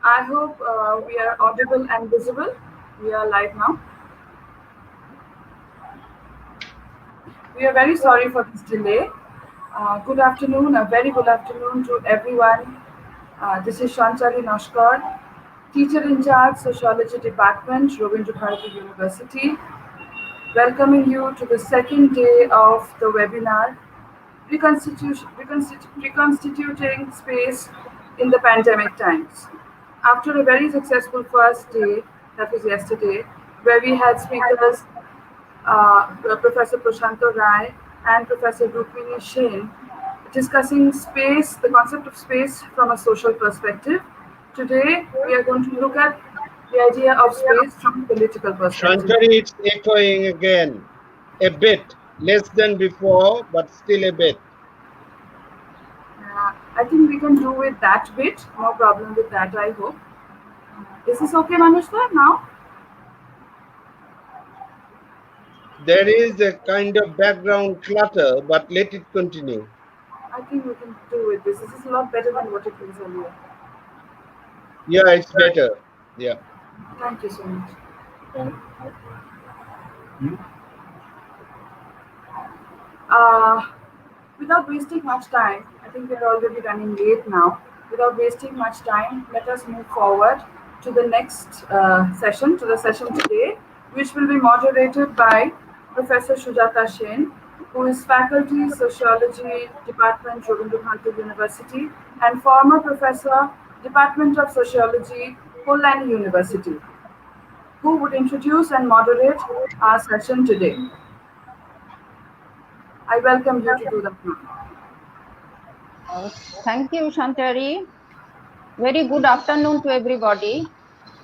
I hope we are audible and visible. We are live now. We are very sorry for this delay. Good afternoon, a very good afternoon to everyone. This is Shantari Nashkar, teacher in charge, Sociology Department, Bharati University, welcoming you to the second day of the webinar, Reconstituting Space in the Pandemic Times. After a very successful first day, that was yesterday, where we had speakers Professor Prashanto Rai and Professor Rukmini Shen discussing space, the concept of space from a social perspective. Today, we are going to look at the idea of space from a political perspective. Shantari, it's echoing again. A bit, less than before, but still a bit. I think we can do with that bit. No problem with that, I hope. Is this okay, Manushka, now? There is a kind of background clutter, but let it continue. I think we can do with this. This is a lot better than what it was earlier. Yeah, it's better. Yeah. Thank you so much. Without wasting much time, I think we're already running late now. Without wasting much time, let us move forward to the next session, to the session today, which will be moderated by Professor Sujata Shen, who is faculty Sociology Department, Bharati University, and former professor, Department of Sociology, Kolkata University, who would introduce and moderate our session today. I welcome you to do that now. Thank you, Shantari. Very good afternoon to everybody.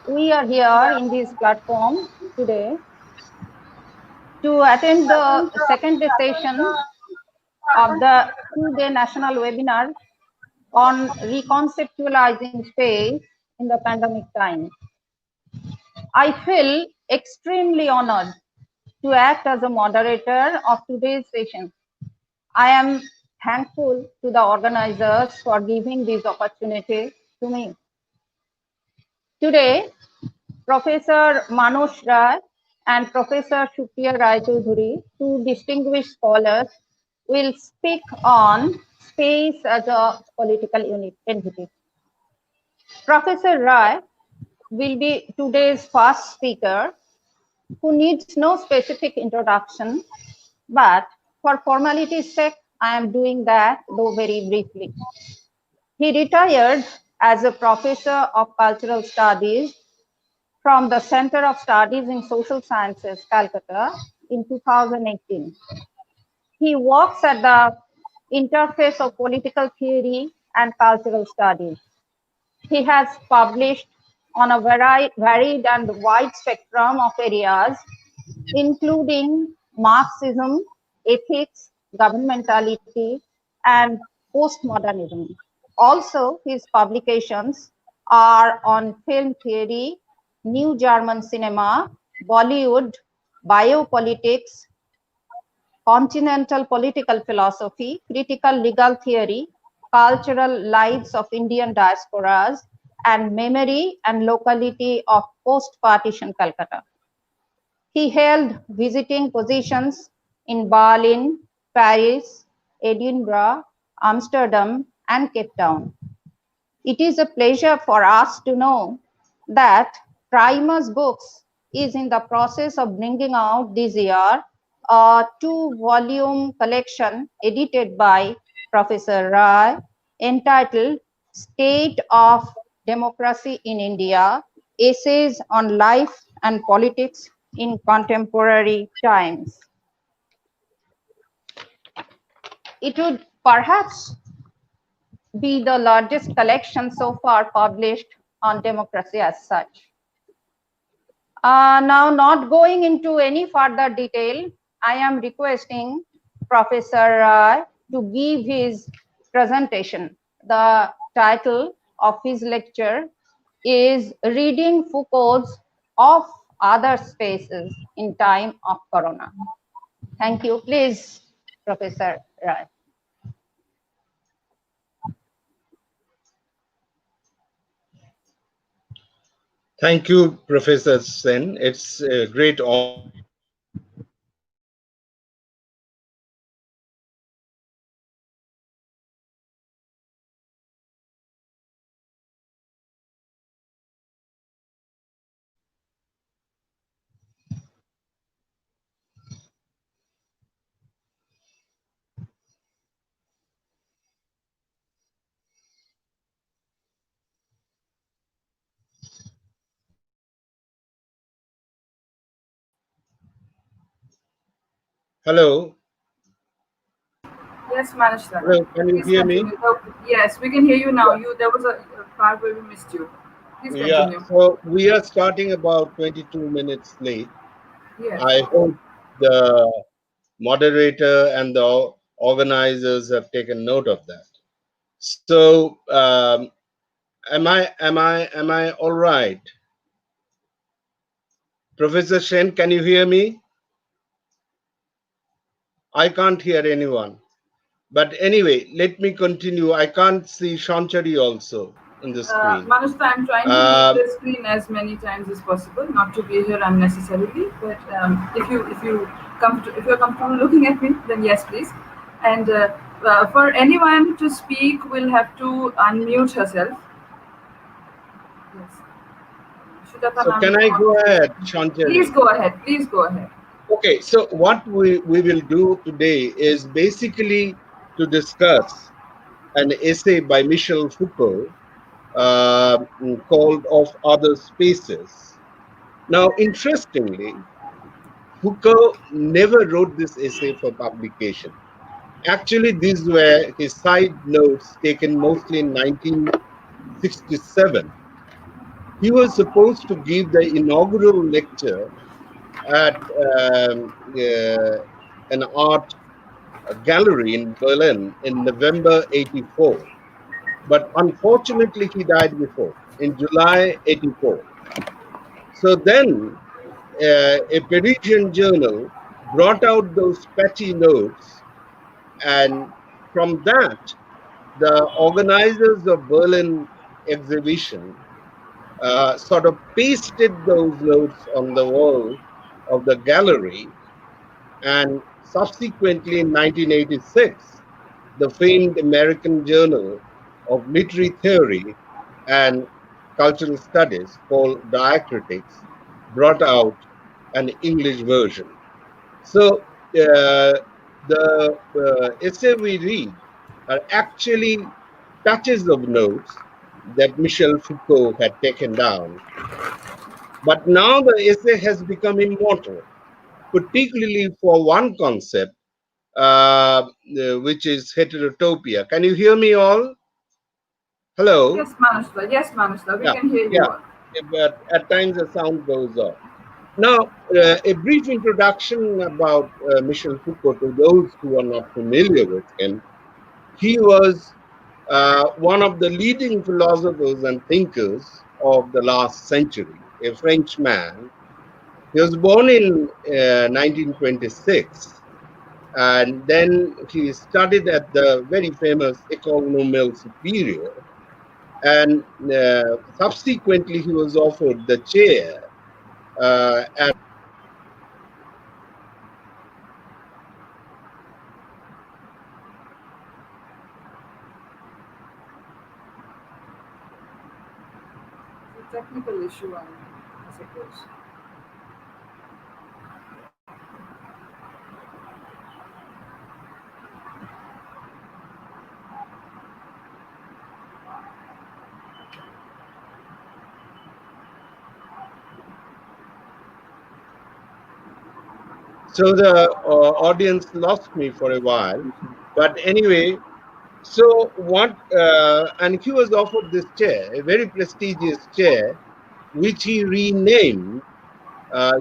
We are here in this platform today to attend the second session of the two-day national webinar on reconceptualizing space in the pandemic time. I feel extremely honored to act as a moderator of today's session. I am thankful to the organizers for giving this opportunity to me. Today, Professor Manoj Rai and Professor Supriya Chowdhury, two distinguished scholars, will speak on space as a political entity. Professor Rai will be today's first speaker, who needs no specific introduction, but for formality's sake, I am doing that, though very briefly. He retired as a professor of cultural studies from the Center of Studies in Social Sciences, Calcutta, in 2018. He works at the interface of political theory and cultural studies. He has published on a varied and wide spectrum of areas, including Marxism, ethics, governmentality, and postmodernism. Also, his publications are on film theory, New German cinema, Bollywood, biopolitics, continental political philosophy, critical legal theory, cultural lives of Indian diasporas, and memory and locality of post-partition Calcutta. He held visiting positions in Berlin, Paris, Edinburgh, Amsterdam, and Cape Town. It is a pleasure for us to know that Primus Books is in the process of bringing out this year a 2-volume collection edited by Professor Rai entitled State of Democracy in India, Essays on Life and Politics in Contemporary Times. It would perhaps be the largest collection so far published on democracy as such. Now, not going into any further detail, I am requesting Professor Rai to give his presentation. The title of his lecture is Reading Foucault's Of Other Spaces in Time of Corona. Thank you. Please, Professor Rai. Thank you, Professor Sen. It's a great honor to be here today. Hello. Yes, Manishta. Hello, can you Please hear me? continue. Oh, yes, we can hear you now. Yeah. You there was a part where we missed you. Please Yeah, continue. so we are starting about 22 minutes late. Yes. I hope the moderator and the organizers have taken note of that. So, am I all right? Professor Shen, can you hear me? I can't hear anyone. But anyway, let me continue. I can't see Shanchari also in the screen. Manishta, I'm trying to move Uh, the screen as many times as possible, not to be here unnecessarily. But if you're comfortable looking at me, then yes, please. And for anyone to speak, will have to unmute herself. Yes. Sujata so ma'am can is I go almost ahead, ready. Please Shanchari? go ahead. Please go ahead. Okay, so what we will do today is basically to discuss an essay by Michel Foucault called Of Other Spaces. Now, interestingly, Foucault never wrote this essay for publication. Actually, these were his side notes taken mostly in 1967. He was supposed to give the inaugural lecture at an art gallery in Berlin in November 84. But unfortunately, he died before, in July 84. So then, a Parisian journal brought out those patchy notes, and from that, the organizers of Berlin exhibition sort of pasted those notes on the wall of the gallery. And subsequently, in 1986, the famed American Journal of Literary Theory and Cultural Studies, called Diacritics, brought out an English version. So the essay we read are actually patches of notes that Michel Foucault had taken down. But now the essay has become immortal, particularly for one concept, which is heterotopia. Can you hear me all? Hello? Yes, Manishta. Yes, Manishta. We Yeah, can hear you yeah. all. But at times the sound goes off. Now, a brief introduction about Michel Foucault to those who are not familiar with him. He was one of the leading philosophers and thinkers of the last century, a French man. He was born in 1926, and then he studied at the very famous École Normale Supérieure, and subsequently he was offered the chair at It's a technical issue, I suppose. so the audience lost me for a while. But anyway, so what, and he was offered this chair, a very prestigious chair, which he renamed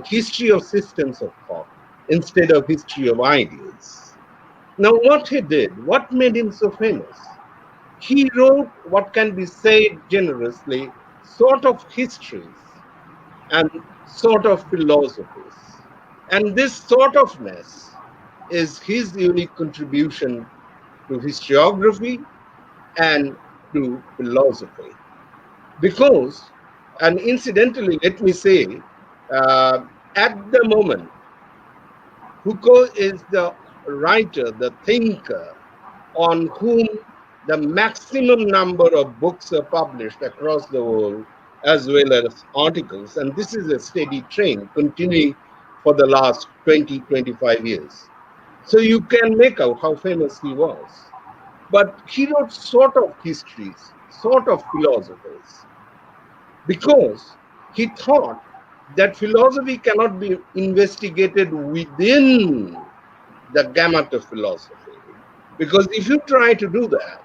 History of Systems of Thought instead of History of Ideas. Now, what he did, what made him so famous? He wrote what can be said generously, sort of histories and sort of philosophies. And this sort ofness is his unique contribution to historiography and to philosophy. Because And incidentally, let me say, at the moment, Foucault is the writer, the thinker, on whom the maximum number of books are published across the world, as well as articles. And this is a steady trend continuing for the last 20, 25 years. So you can make out how famous he was. But he wrote sort of histories, sort of philosophers, because he thought that philosophy cannot be investigated within the gamut of philosophy. Because if you try to do that,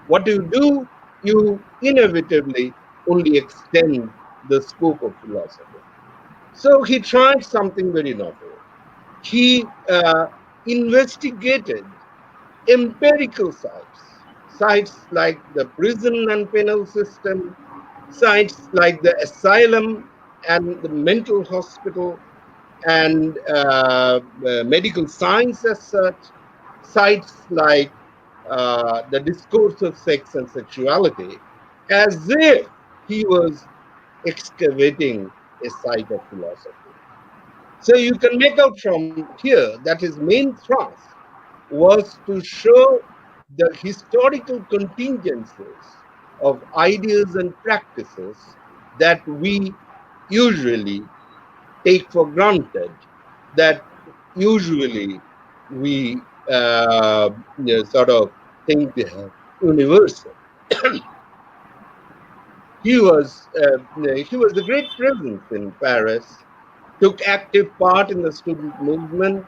what you do, you inevitably only extend the scope of philosophy. So he tried something very novel. He investigated empirical sites, sites like the prison and penal system, sites like the asylum and the mental hospital, and medical science as such, sites like the discourse of sex and sexuality, as if he was excavating a site of philosophy. So you can make out from here that his main thrust was to show the historical contingencies of ideas and practices that we usually take for granted, that usually we sort of think they are universal. He was a great presence in Paris, took active part in the student movement.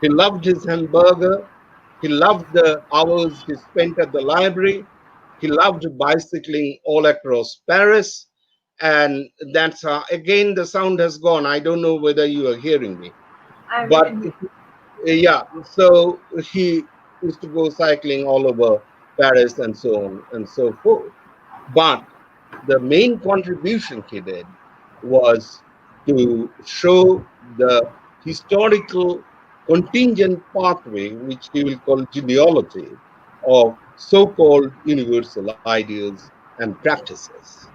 He loved his hamburger. He loved the hours he spent at the library. He loved bicycling all across Paris. And that's again, the sound has gone. I don't know whether you are hearing me. We But can hear. yeah, so he used to go cycling all over Paris and so on and so forth. But the main contribution he did was to show the historical contingent pathway, which he will call genealogy, of so-called universal ideas and practices.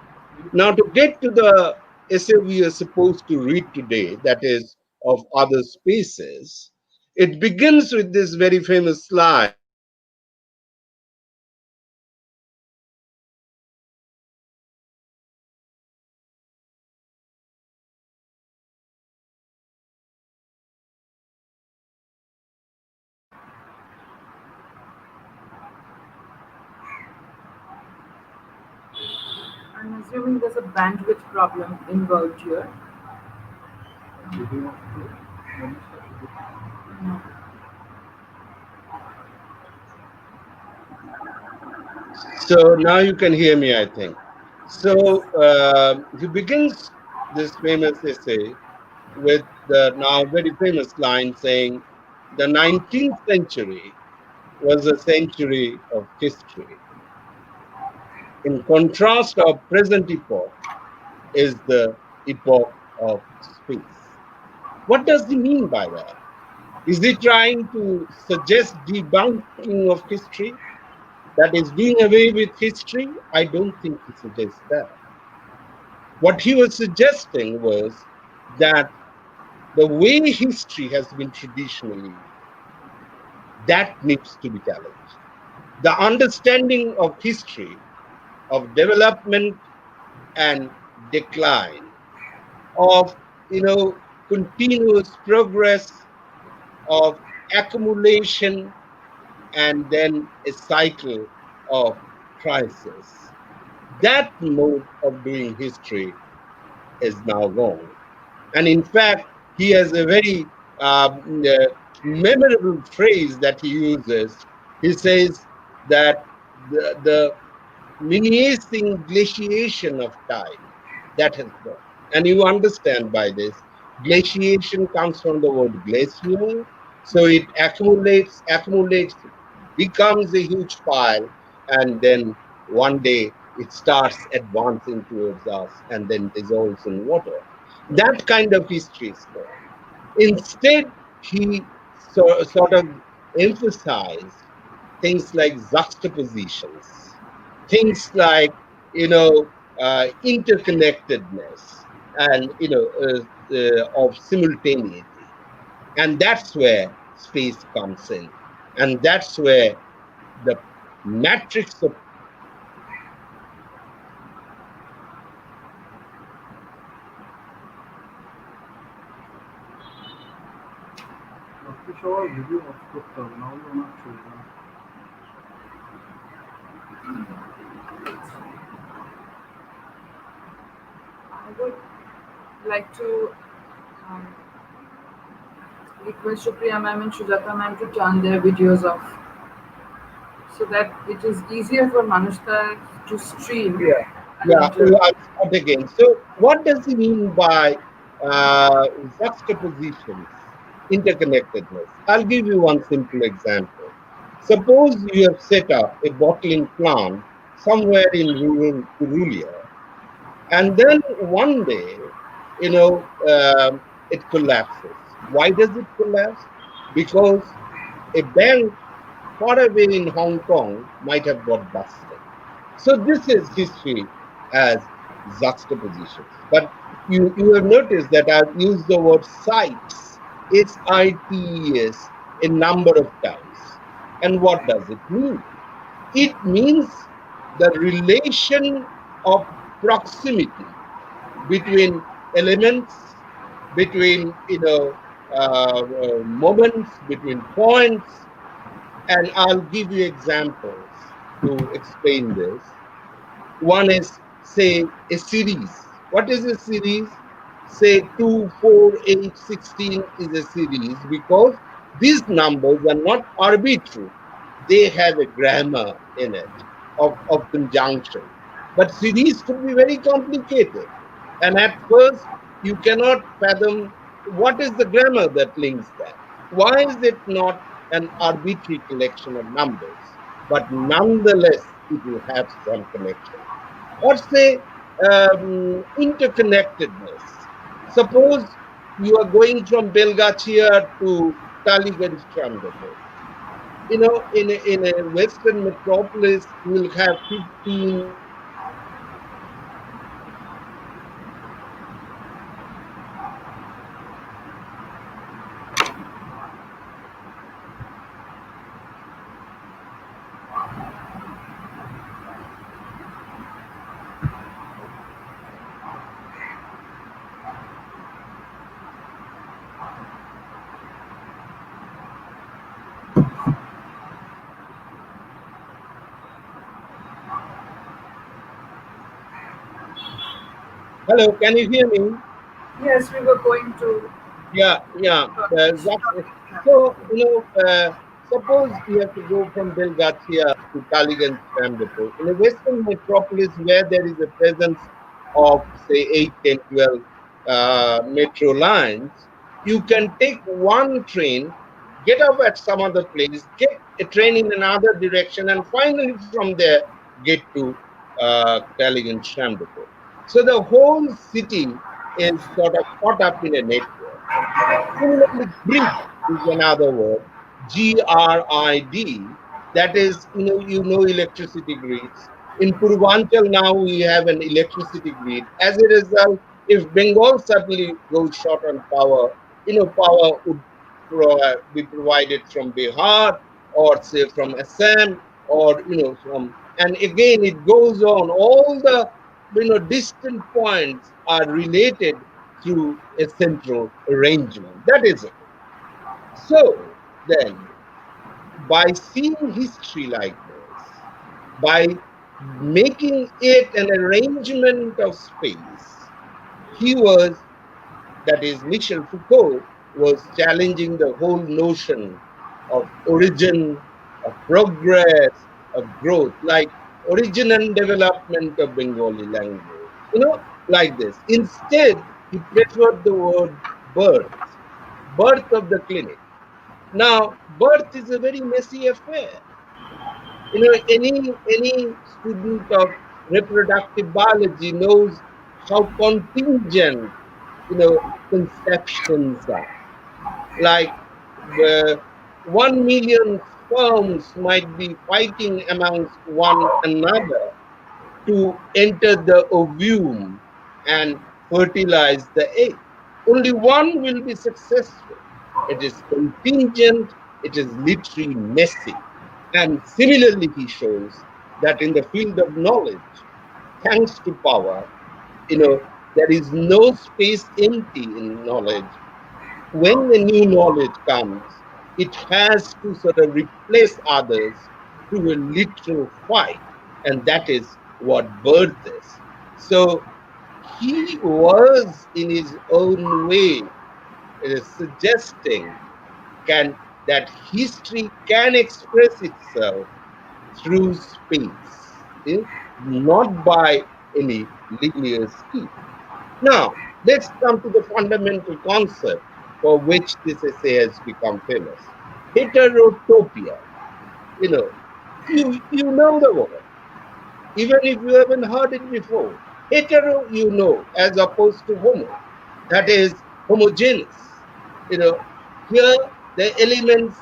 Now, to get to the essay we are supposed to read today, that is of other spaces, it begins with this very famous slide of Adjunct I'm assuming there's a bandwidth problem involved here. No. So now you can hear me, I think. So he begins this famous essay with the now very famous line saying, "The 19th century was a century of history. In contrast, our present epoch is the epoch of space." What does he mean by that? Is he trying to suggest debunking of history? That is, doing away with history? I don't think he suggests that. What he was suggesting was that the way history has been traditionally, that needs to be challenged. The understanding of history, of development and decline, of continuous progress, of accumulation, and then a cycle of crisis. That mode of doing history is now gone. And in fact, he has a very memorable phrase that he uses. He says that the miniating glaciation of time, that has gone. And you understand by this, glaciation comes from the word glacier. So it accumulates, becomes a huge pile, and then one day it starts advancing towards us and then dissolves in water. That kind of history is gone. Instead, he sort of emphasized things like juxtapositions, things like, you know, interconnectedness and of simultaneity, and that's where space comes in, and that's where the matrix of আপনি সবার video of করতে হবে, নাহলে ওনার চলবে না। I would like to um, request Supriya ma'am and Sujata ma'am to turn their videos off so that it is easier for Manushka to stream. yeah, and yeah. inter- I'll start again. So, what does he mean by juxtapositions, interconnectedness? I'll give you one simple example. Suppose you have set up a bottling plant somewhere in rural Purulia, and then one day, it collapses. Why does it collapse? Because a bank far away in Hong Kong might have got busted. So this is history as juxtapositions. But you have noticed that I've used the word sites, SITES, a number of times. And what does it mean? It means the relation of proximity between elements, between moments, between points, and I'll give you examples to explain this. One is, say, a series. What is a series? Say 2, 4, 8, 16 is a series because these numbers are not arbitrary. They have a grammar in it of conjunction. But series could be very complicated. And at first, you cannot fathom what is the grammar that links that. Why is it not an arbitrary collection of numbers? But nonetheless, it will have some connection. Or say interconnectedness. Suppose you are going from Belgachia to Taliganj Chandapur. In a Western metropolis, you will have 15, 20. Hello, can you hear me? yes, we were going to. Yeah, yeah. So, suppose you have to go from Belgatia to Taliganj Coimbatore. In a Western metropolis where there is a presence of, say, 8, 10, 12 metro lines, you can take one train, get off at some other place, get a train in another direction, and finally from there get to Taliganj Coimbatore. So the whole city is sort of caught up in a network. Similarly, grid is another word, GRID. That is, electricity grids. In Purvanchal now we have an electricity grid. As a result, if Bengal suddenly goes short on power, power would be provided from Bihar or say from Assam or from, and again it goes on. All the distant points are related through a central arrangement. That is it. So then, by seeing history like this, by making it an arrangement of space, he was, that is, Michel Foucault, was challenging the whole notion of origin, of progress, of growth, like origin and development of Bengali language, like this. Instead, he preferred the word birth, birth of the clinic. Now, birth is a very messy affair. Any student of reproductive biology knows how contingent, conceptions are. Like 1 million sperms might be fighting amongst one another, to enter the ovum and fertilize the egg. Only one will be successful. It is contingent, it is literally messy. And similarly, he shows that in the field of knowledge, thanks to power, there is no space empty in knowledge. When the new knowledge comes, it has to sort of replace others through a literal fight. And that is what birth is. So he was, in his own way, suggesting that history can express itself through space, not by any linear scheme. Now, let's come to the fundamental concept for which this essay has become famous. Heterotopia. You know, you know the word, even if you haven't heard it before. Hetero, as opposed to homo. That is homogeneous. Here the elements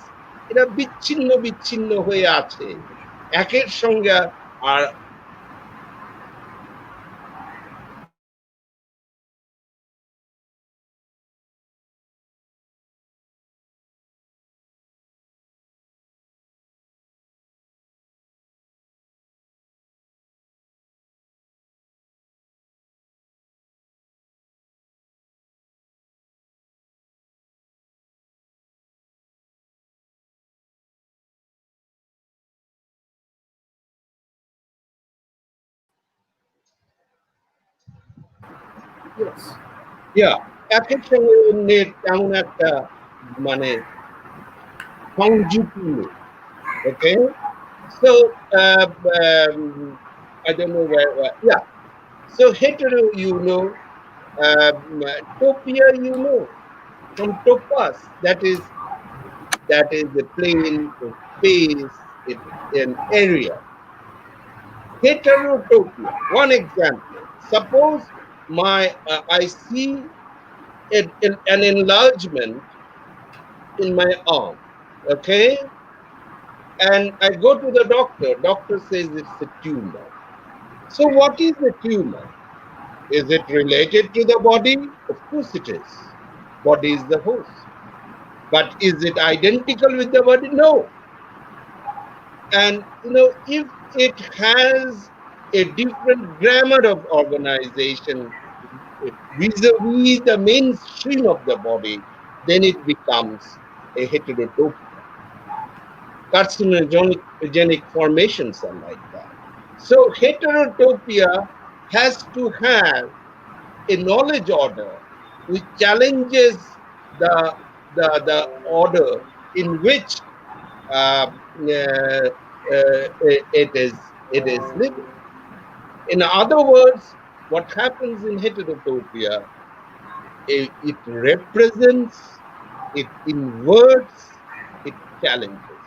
বিচ্ছিন্ন বিচ্ছিন্ন হয়ে আছে একের সঙ্গে আর Yes. ইয়া একের সঙ্গে অন্যের তেমন একটা মানে সংযুক্তি নেই। Okay, so I don't know where yeah. So hetero, topia, from topos, that is the plane, the space, an area. Heterotopia. One example. Suppose I see an enlargement in my arm, okay, and I go to the doctor. Doctor says it's a tumor. So what is a tumor? Is it related to the body? Of course it is. Body is the host. But is it identical with the body? No. And if it has a different grammar of organization vis-a-vis the mainstream of the body, then it becomes a heterotopia. Carcinogenic formations are like that. So heterotopia has to have a knowledge order which challenges the order in which it is living. In other words, what happens in heterotopia, it represents, it inverts, it challenges.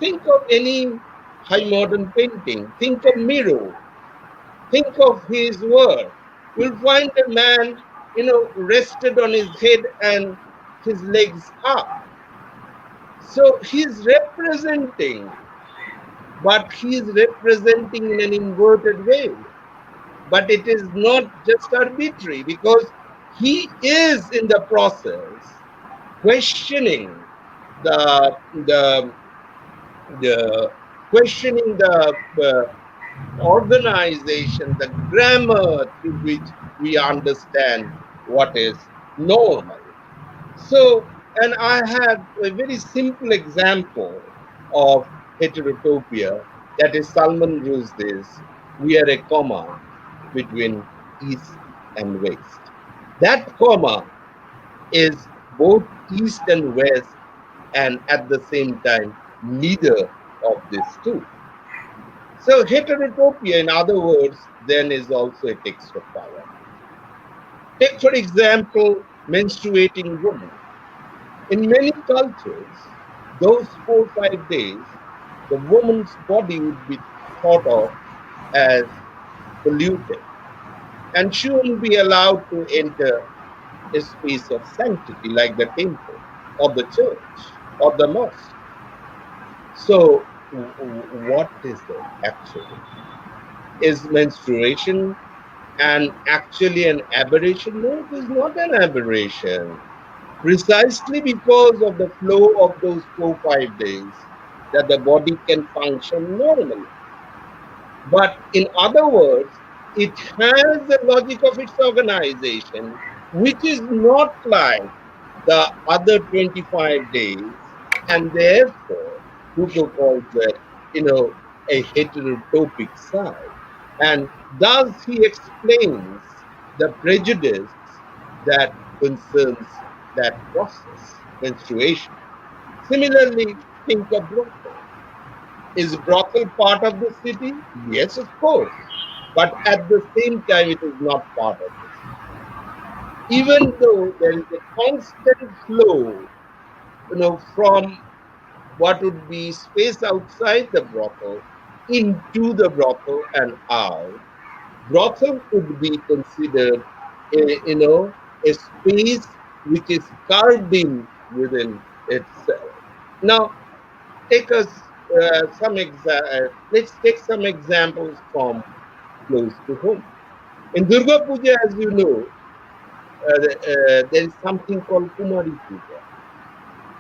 Think of any high modern painting. Think of Miro. Think of his work. You'll find a man, rested on his head and his legs up. So he's representing, but he's representing in an inverted way. But it is not just arbitrary, because he is in the process questioning questioning the organization, the grammar through which we understand what is normal. So, and I have a very simple example of heterotopia, that is Salman Rushdie's "We are a comma between East and West." That comma is both East and West, and at the same time, neither of these two. So heterotopia, in other words, then is also a text of power. Take, for example, menstruating women. In many cultures, those 4 or 5 days, the woman's body would be thought of as polluted, and she wouldn't be allowed to enter a space of sanctity like the temple or the church or the mosque. So what is it actually? Is menstruation and actually an aberration? No, it is not an aberration. Precisely because of the flow of those 4 5 days that the body can function normally. But in other words, it has a logic of its organization, which is not like the other 25 days, and therefore Foucault calls it, a heterotopic side. And thus he explains the prejudice that concerns that process, menstruation. Similarly, think of brothel. Is brothel part of the city? Yes, of course. But at the same time, it is not part of the city. Even though there is a constant flow, from what would be space outside the brothel into the brothel and out, brothel could be considered a space which is carved in within itself. Now, take us let's take some examples from close to home. In Durga Puja, as you know, there is something called Kumari Puja.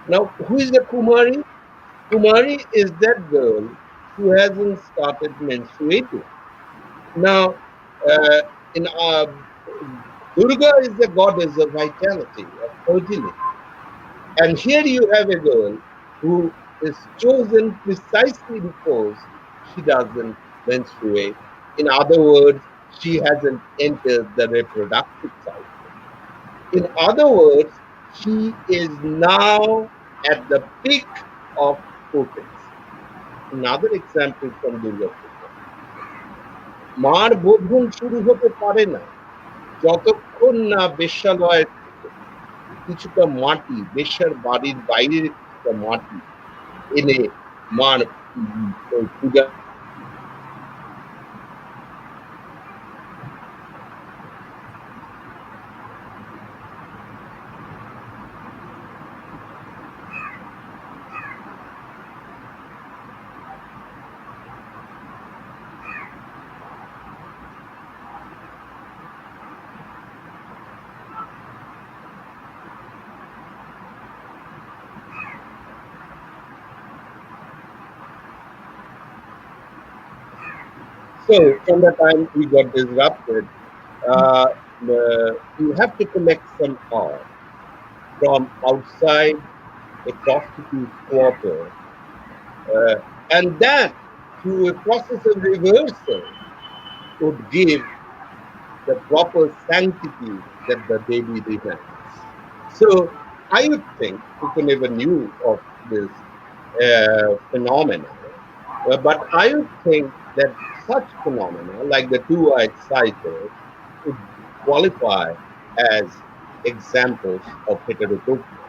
Now, who is the Kumari? Kumari is that girl who hasn't started menstruating. Now, uh, in Durga is the goddess of vitality, of fertility. And here you have a girl who is chosen precisely because she doesn't menstruate. In other words, she hasn't entered the reproductive cycle. In other words, she is now at the peak of potency. Another example from Durga Puja. মার বোধন শুরু হতে পারে না যতক্ষণ না বেশ্যালয় থেকে কিছুটা মাটি, বেশ্যার বাড়ির বাইরের কিছুটা মাটি এনে মার পূজা। So from the time we got disrupted, you have to collect some art from outside a prostitute quarter, uh, and that through a process of reversal would give the proper sanctity that the Devi demands. So I would think people never knew of this phenomena, but I would think that such phenomena, like the two-eyed cycle, would qualify as examples of heterotopia.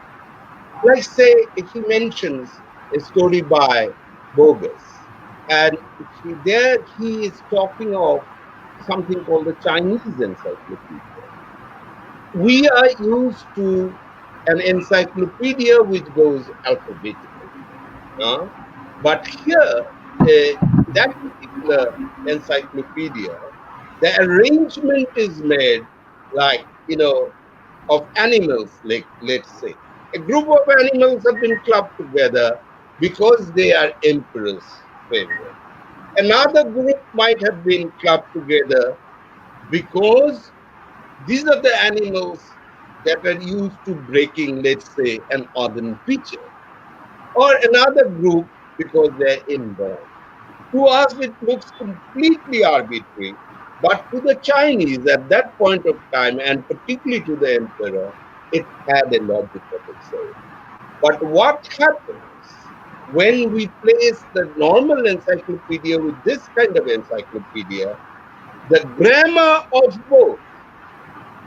Like, say, if he mentions a story by Bogus, and there he is talking of something called the Chinese encyclopedia. We are used to an encyclopedia which goes alphabetically. Uh, but here, that particular encyclopedia, the arrangement is made like, of animals, like, let's say. A group of animals have been clubbed together because they are emperor's favorite. Another group might have been clubbed together because these are the animals that are used to breaking, let's say, an organ feature. Or another group because they're inborn. To us, it looks completely arbitrary, but to the Chinese at that point of time, and particularly to the emperor, it had a logic of its own. But what happens when we place the normal encyclopedia with this kind of encyclopedia? The grammar of both,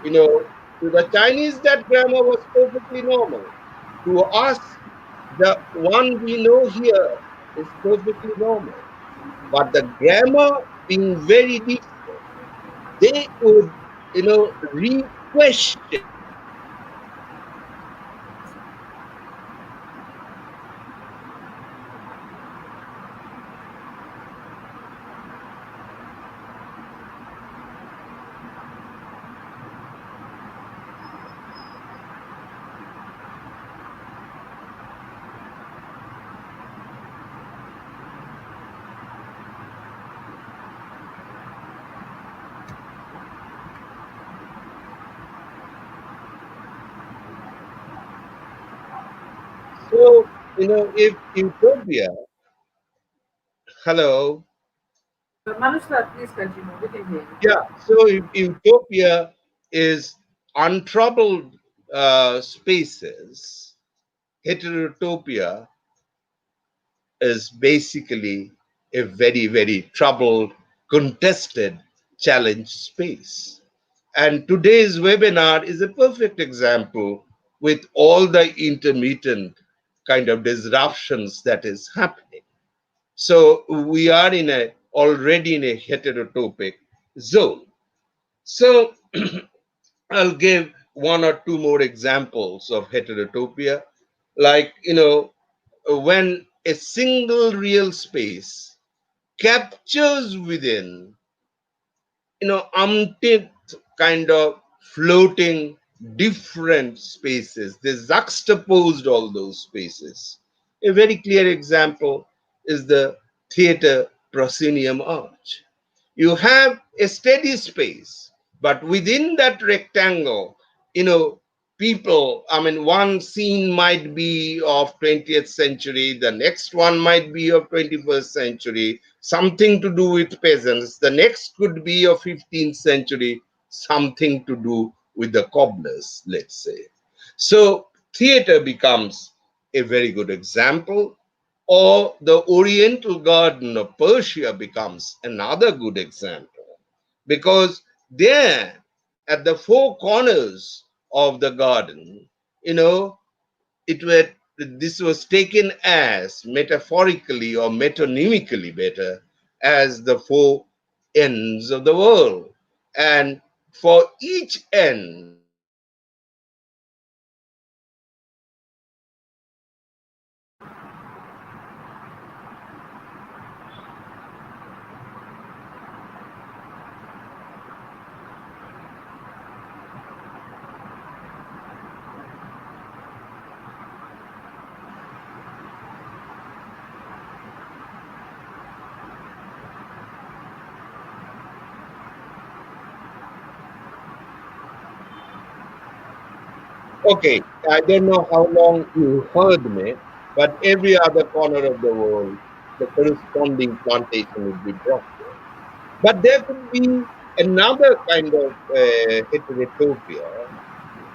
to the Chinese, that grammar was perfectly normal. To us, the one we know here is perfectly normal. But the grammar being very different, they would, re-question if utopia, hello, Manoj sir, please continue. We can hear you. yeah, so if utopia is untroubled spaces, heterotopia is basically a very, very troubled, contested, challenge space. And today's webinar is a perfect example with all the intermittent kind of disruptions that is happening. So we are already in a heterotopic zone. So I'll give one or two more examples of heterotopia, like when a single real space captures within umpteenth kind of floating different spaces. They juxtaposed all those spaces. A very clear example is the theater proscenium arch. You have a steady space, but within that rectangle, you know, people, I mean, one scene might be of 20th century, the next one might be of 21st century, something to do with peasants, the next could be of 15th century, something to do with the cobblers, let's say. So theater becomes a very good example, or the Oriental Garden of Persia becomes another good example, because there at the four corners of the garden, you know, it were this was taken as metaphorically or metonymically better as the four ends of the world. And for each end, okay, I don't know how long you heard me, but every other corner of the world, the corresponding plantation would be brought there. But there could be another kind of heterotopia,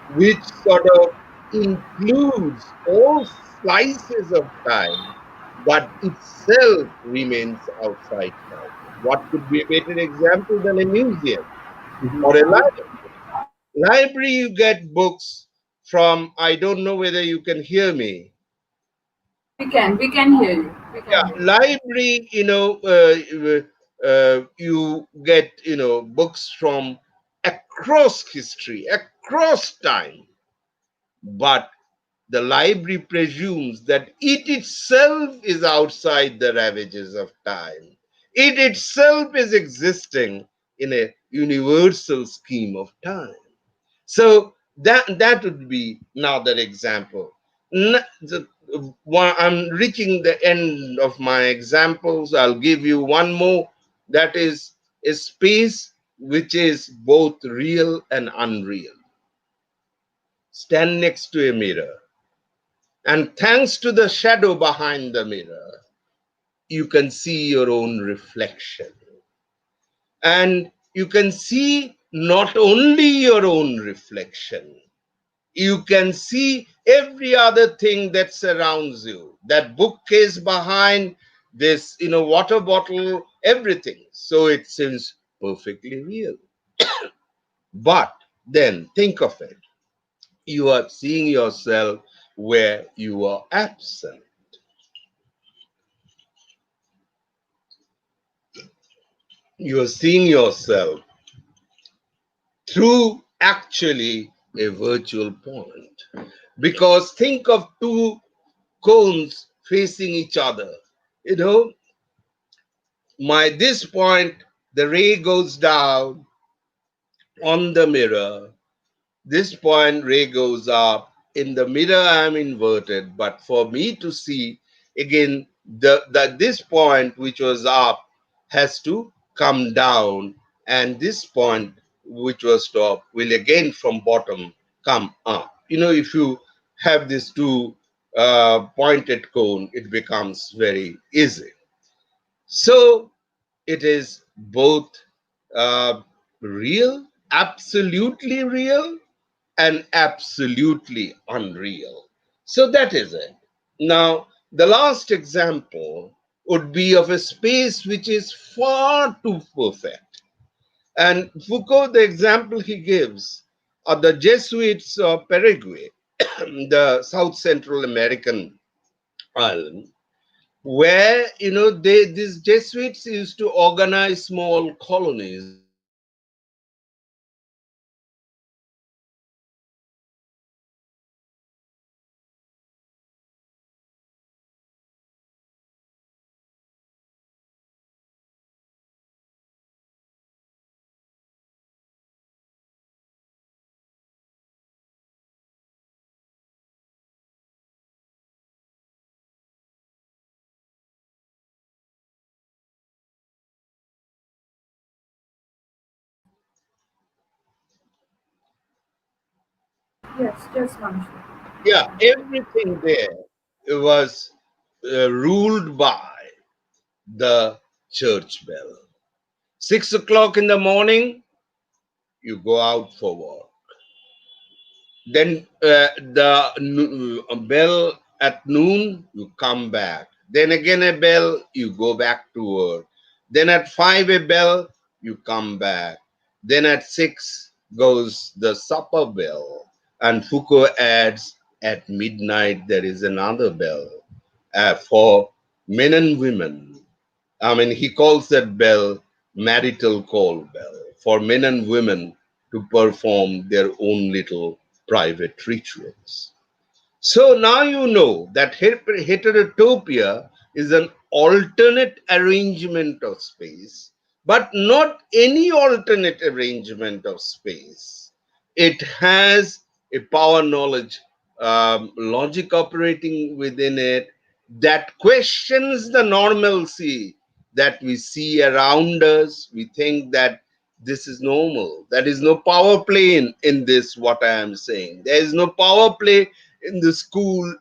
which sort of includes all slices of time, but itself remains outside time. What could be a better example than a museum or a library? Library, you get books from, I don't know whether you can hear me. We can hear you. We can Yeah, hear you. library, you get, books from across history, across time. But the library presumes that it itself is outside the ravages of time. It itself is existing in a universal scheme of time. So that would be another example. I'm reaching the end of my examples. I'll give you one more. That is a space which is both real and unreal. Stand next to a mirror, and thanks to the shadow behind the mirror, you can see your own reflection. And you can see not only your own reflection, you can see every other thing that surrounds you. That bookcase behind, this, water bottle, everything. So it seems perfectly real. But then think of it. You are seeing yourself where you are absent. You are seeing yourself through actually a virtual point. Because think of two cones facing each other. You know, this point, the ray goes down on the mirror. This point, ray goes up. In the mirror, I'm inverted. But for me to see, again, this point which was up has to come down. And this point which was top will again from bottom come up. If you have these two pointed cone, it becomes very easy. So it is both uh, real, absolutely real, and absolutely unreal. So that is it. Now, the last example would be of a space which is far too perfect. And Foucault, the example he gives are the Jesuits of Paraguay, the South Central American island, where these Jesuits used to organize small colonies and teach people about Yes, yes, Manush. yeah, everything there was ruled by the church bell. 6 o'clock in the morning, you go out for work. Then the bell at noon, you come back. Then again a bell, you go back to work. Then at 5 a bell, you come back. Then at 6 goes the supper bell. And Foucault adds, at midnight there is another bell for men and women. I mean, he calls that bell marital call bell for men and women to perform their own little private rituals. So now you know that heterotopia is an alternate arrangement of space, but not any alternate arrangement of space. It has a power knowledge logic operating within it that questions the normalcy that we see around us. We think that this is normal. There is no power play in this, what I am saying. There is no power play in the school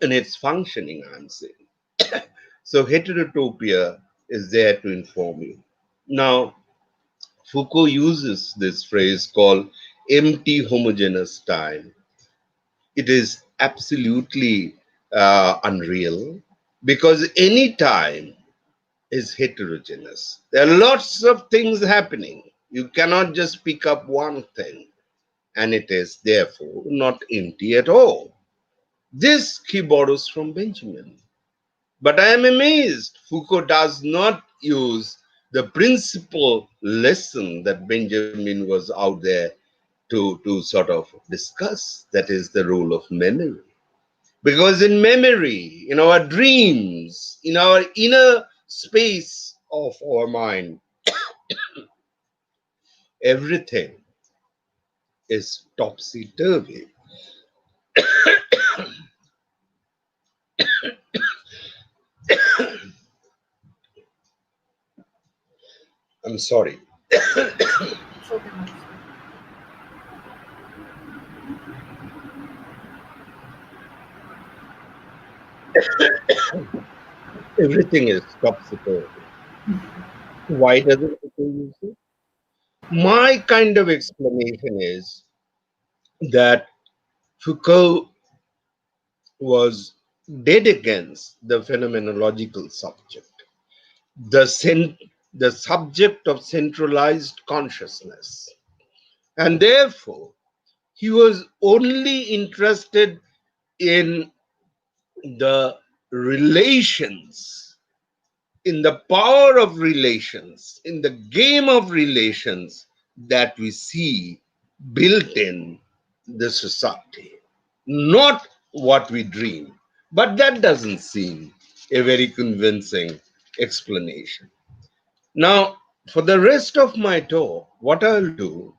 and its functioning, I'm saying. So heterotopia is there to inform you. Now, Foucault uses this phrase called empty homogeneous time. It is absolutely unreal because any time is heterogeneous. There are lots of things happening. You cannot just pick up one thing, and it is therefore not empty at all. This he borrows from Benjamin. But I am amazed Foucault does not use the principal lesson that Benjamin was out there to sort of discuss. That is the role of memory. Because in memory, in our dreams, in our inner space of our mind, everything is topsy turvy. I'm sorry. It's okay, Manush. Everything is topsy turvy. Why doesn't it use it? My kind of explanation is that Foucault was dead against the phenomenological subject, the, the subject of centralized consciousness. And therefore, he was only interested in the relations, in the power of relations, in the game of relations that we see built in the society, not what we dream. But that doesn't seem a very convincing explanation. Now, for the rest of my talk, what I'll do,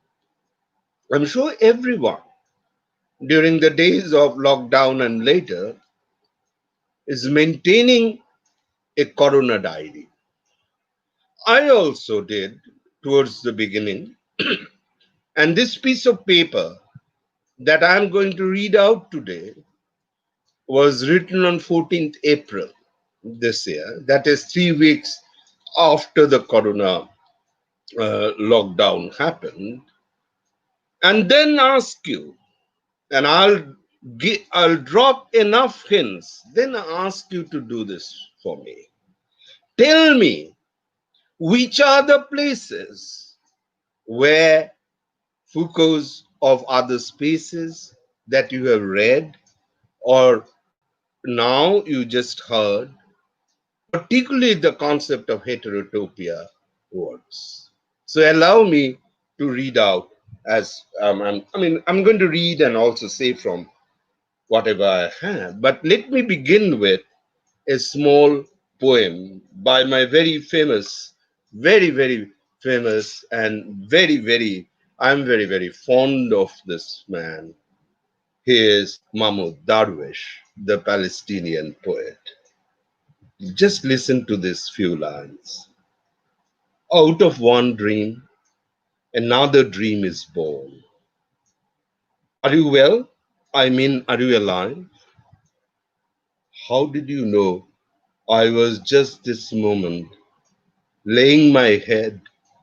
I'm sure everyone during the days of lockdown and later is maintaining a corona diary. I also did towards the beginning. And this piece of paper that I'm going to read out today was written on 14th April this year. That is 3 weeks after the corona lockdown happened. And then ask you, and I'll drop enough hints, then ask you to do this for me. Tell me, which are the places where Foucault's of other spaces that you have read or now you just heard, particularly the concept of heterotopia works. So allow me to read out as I'm going to read and also say from whatever I have. But let me begin with a small poem by my very famous, very famous, and I'm very fond of this man. He is Mahmoud Darwish, the Palestinian poet. Just listen to these few lines. Out of one dream, another dream is born. Are you well? I mean, are you alive? How did you know I was just this moment laying my head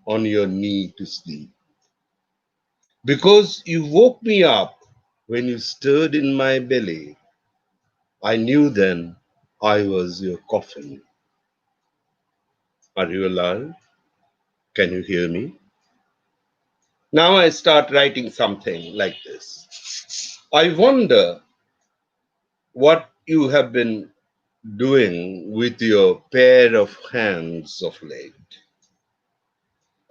on your knee to sleep? Because you woke me up when you stirred in my belly. I knew then I was your coffin. Are you alive? Can you hear me? Now I start writing something like this. I wonder what you have been doing with your pair of hands of late.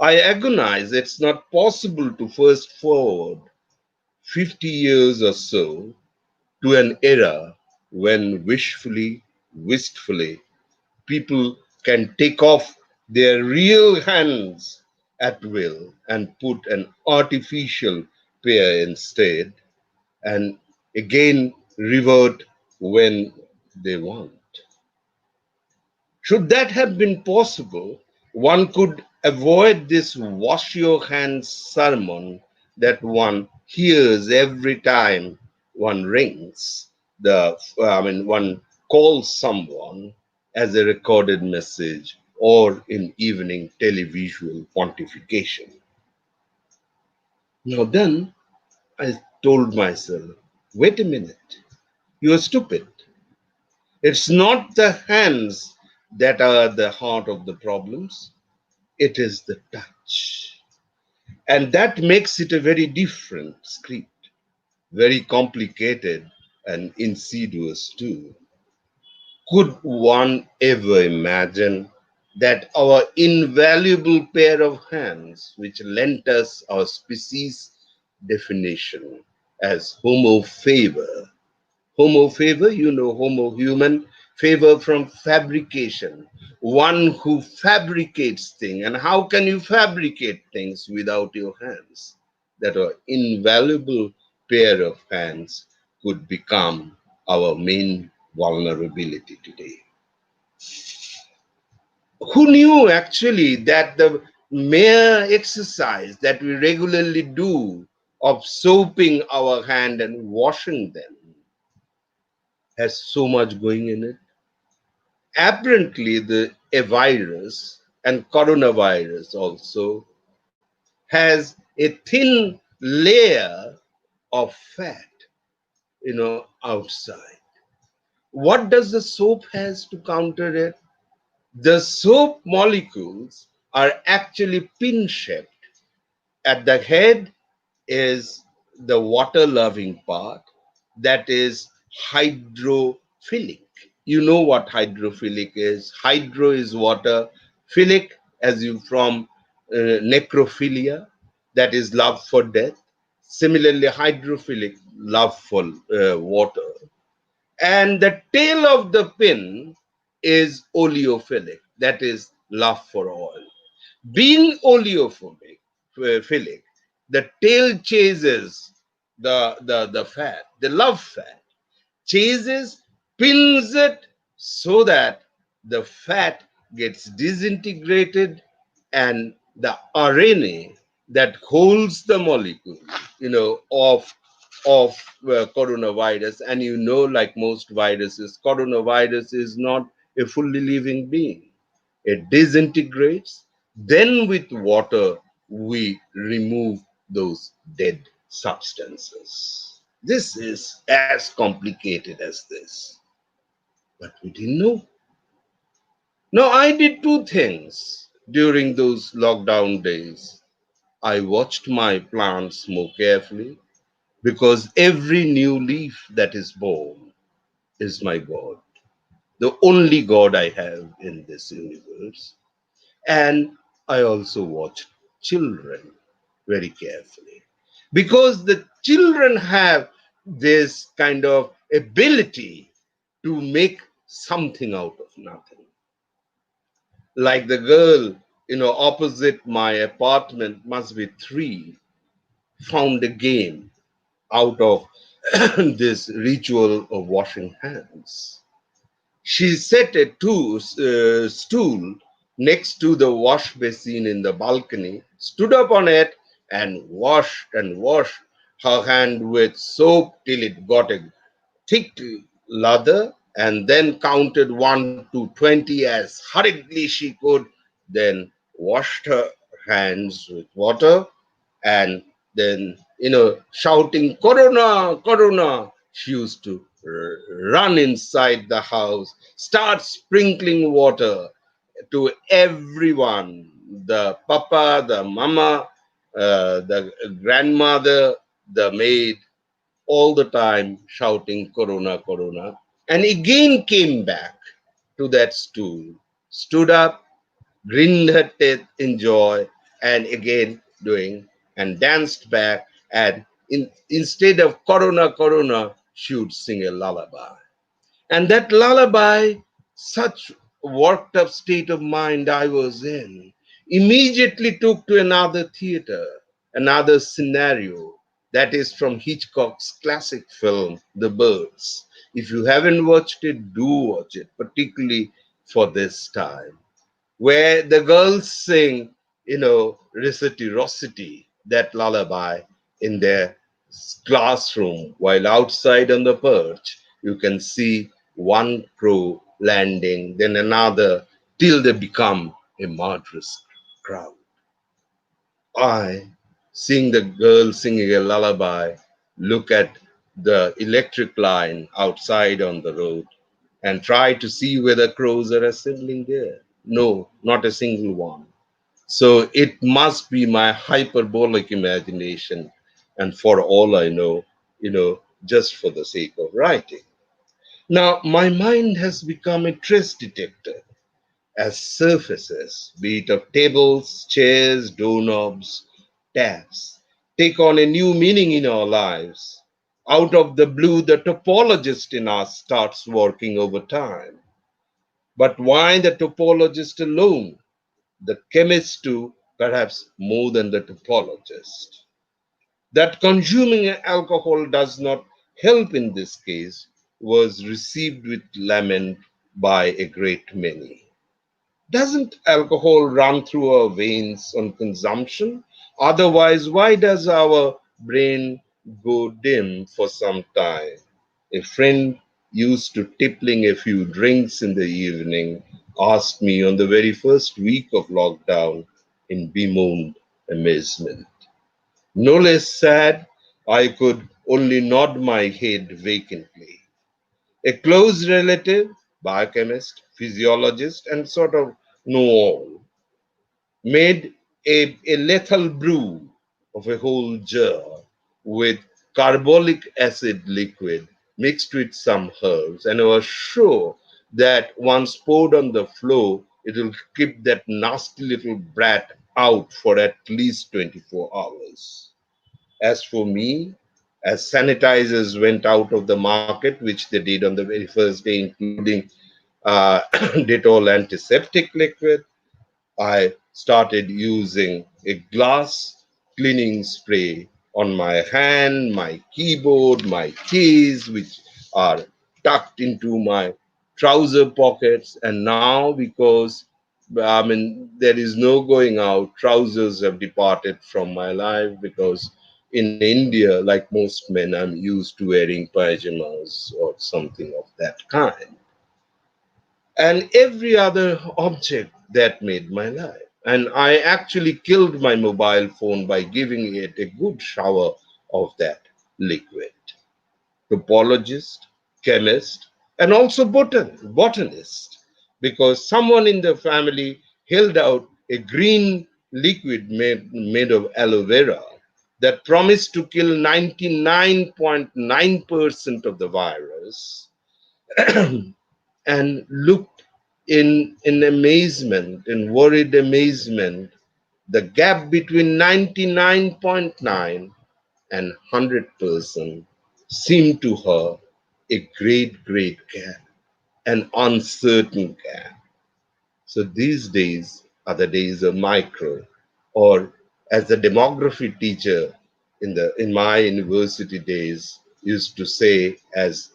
I agonize it's not possible to fast forward 50 years or so to an era when wistfully, people can take off their real hands at will and put an artificial pair instead and again revert when they want. Should that have been possible, one could avoid this wash your hands sermon that one hears every time one rings one calls someone as a recorded message or in evening televisual pontification. Now then, I told myself, wait a minute, you're stupid. It's not the hands that are the heart of the problems, it is the touch. And that makes it a very different script, very complicated and insidious too. Could one ever imagine that our invaluable pair of hands, which lent us our species definition as Homo faber, Homo favor, you know, Homo human, favor from fabrication, one who fabricates things. And how can you fabricate things without your hands? That our invaluable pair of hands could become our main vulnerability today. Who knew actually that the mere exercise that we regularly do of soaping our hand and washing them has so much going in it? Apparently, a virus and coronavirus also has a thin layer of fat, outside. What does the soap has to counter it? The soap molecules are actually pin-shaped. At the head is the water-loving part that is hydrophilic. You know what hydrophilic is. Hydro is water, philic as you from necrophilia, that is love for death. Similarly, hydrophilic, love for water. And the tail of the pin is oleophilic, that is love for oil. Being oleophilic, the tail chases the fat, the love fat, chases, pins it so that the fat gets disintegrated and the RNA that holds the molecule, of of coronavirus, and you know, like most viruses, coronavirus is not a fully living being. It disintegrates. Then with water, we remove those dead substances. This is as complicated as this. But we didn't know. Now, I did two things during those lockdown days. I watched my plants more carefully because every new leaf that is born is my God, the only God I have in this universe. And I also watched children very carefully because the children have this kind of ability to make something out of nothing. Like the girl, opposite my apartment, must be 3, found a game out of this ritual of washing hands. She set a stool next to the wash basin in the balcony, stood up on it, and washed her hand with soap till it got a thick lather, and then counted 1 to 20 as hurriedly she could, then washed her hands with water, and then, shouting, Corona, Corona, she used to run inside the house, start sprinkling water to everyone, the papa, the mama, the grandmother, the maid, all the time shouting Corona, Corona, and again came back to that stool, stood up, grinned her teeth in joy, and again doing, and danced back. And instead of Corona, Corona, she would sing a lullaby. And that lullaby, such worked up state of mind I was in, immediately took to another theater, another scenario. That is from Hitchcock's classic film, The Birds. If you haven't watched it, do watch it, particularly for this time, where the girls sing, reciprocity, that lullaby, in their classroom, while outside on the perch, you can see one crow landing, then another, till they become a murderous crowd. I, seeing the girl singing a lullaby, look at the electric line outside on the road and try to see whether crows are assembling there. No, not a single one. So it must be my hyperbolic imagination, and for all I know, just for the sake of writing. Now, my mind has become a trace detector as surfaces, be it of tables, chairs, doorknobs, taps, take on a new meaning in our lives. Out of the blue, the topologist in us starts working overtime. But why the topologist alone? The chemist too, perhaps more than the topologist. That consuming alcohol does not help in this case was received with lament by a great many. Doesn't alcohol run through our veins on consumption? Otherwise, why does our brain go dim for some time? A friend used to tippling a few drinks in the evening asked me on the very first week of lockdown in bemoaned amazement. No less sad, I could only nod my head vacantly. A close relative, biochemist, physiologist, and sort of know all, made a lethal brew of a whole jar with carbolic acid liquid mixed with some herbs, and I was sure that once poured on the floor, it will keep that nasty little brat out for at least 24 hours. As for me, as sanitizers went out of the market, which they did on the very first day, including Dettol antiseptic liquid, I started using a glass cleaning spray on my hand, my keyboard, my keys, which are tucked into my trouser pockets. And now, because there is no going out, trousers have departed from my life because In India, like most men, I'm used to wearing pajamas or something of that kind. And every other object that made my life. And I actually killed my mobile phone by giving it a good shower of that liquid. Topologist, chemist, and also botanist, because someone in the family held out a green liquid made of aloe vera that promised to kill 99.9% of the virus, and looked in amazement, in worried amazement, the gap between 99.9 and 100% seemed to her a great gap, an uncertain gap. So these days are the days of micro, or as the demography teacher in my university days used to say, as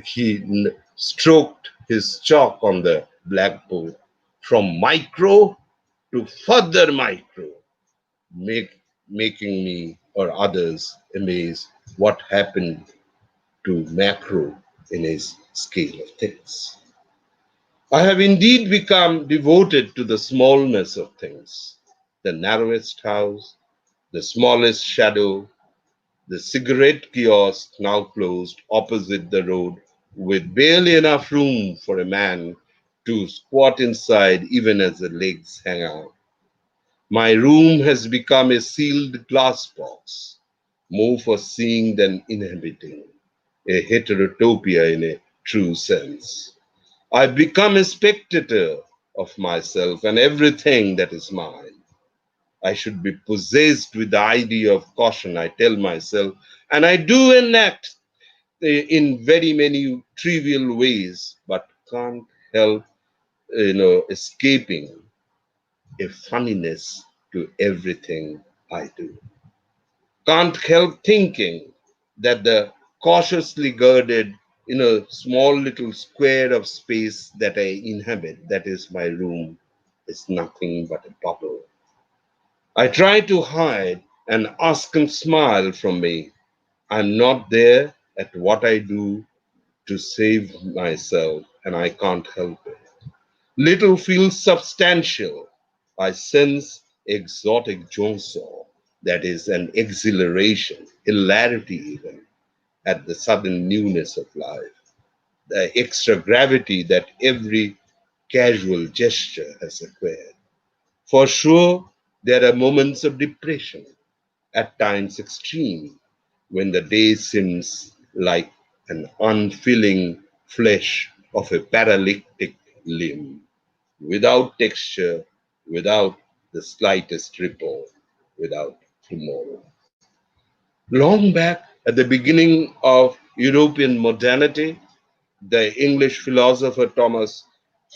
he stroked his chalk on the blackboard, from micro to further micro, making me or others amazed what happened to macro in his scale of things. I have indeed become devoted to the smallness of things, the narrowest house, the smallest shadow, the cigarette kiosk now closed opposite the road with barely enough room for a man to squat inside even as the legs hang out. My room has become a sealed glass box, more for seeing than inhabiting, a heterotopia in a true sense. I've become a spectator of myself and everything that is mine. I should be possessed with the idea of caution, I tell myself, and I do enact in very many trivial ways, but can't help, escaping a funniness to everything I do. Can't help thinking that the cautiously girded, small little square of space that I inhabit, that is my room, is nothing but a bubble. I try to hide and ask and smile from me. I'm not there at what I do to save myself, and I can't help it. Little feels substantial. I sense exotic jonso, that is, an exhilaration, hilarity even, at the sudden newness of life, the extra gravity that every casual gesture has acquired. For sure, there are moments of depression, at times extreme, when the day seems like an unfilling flesh of a paralytic limb, without texture, without the slightest ripple, without tomorrow. Long back at the beginning of European modernity, the English philosopher Thomas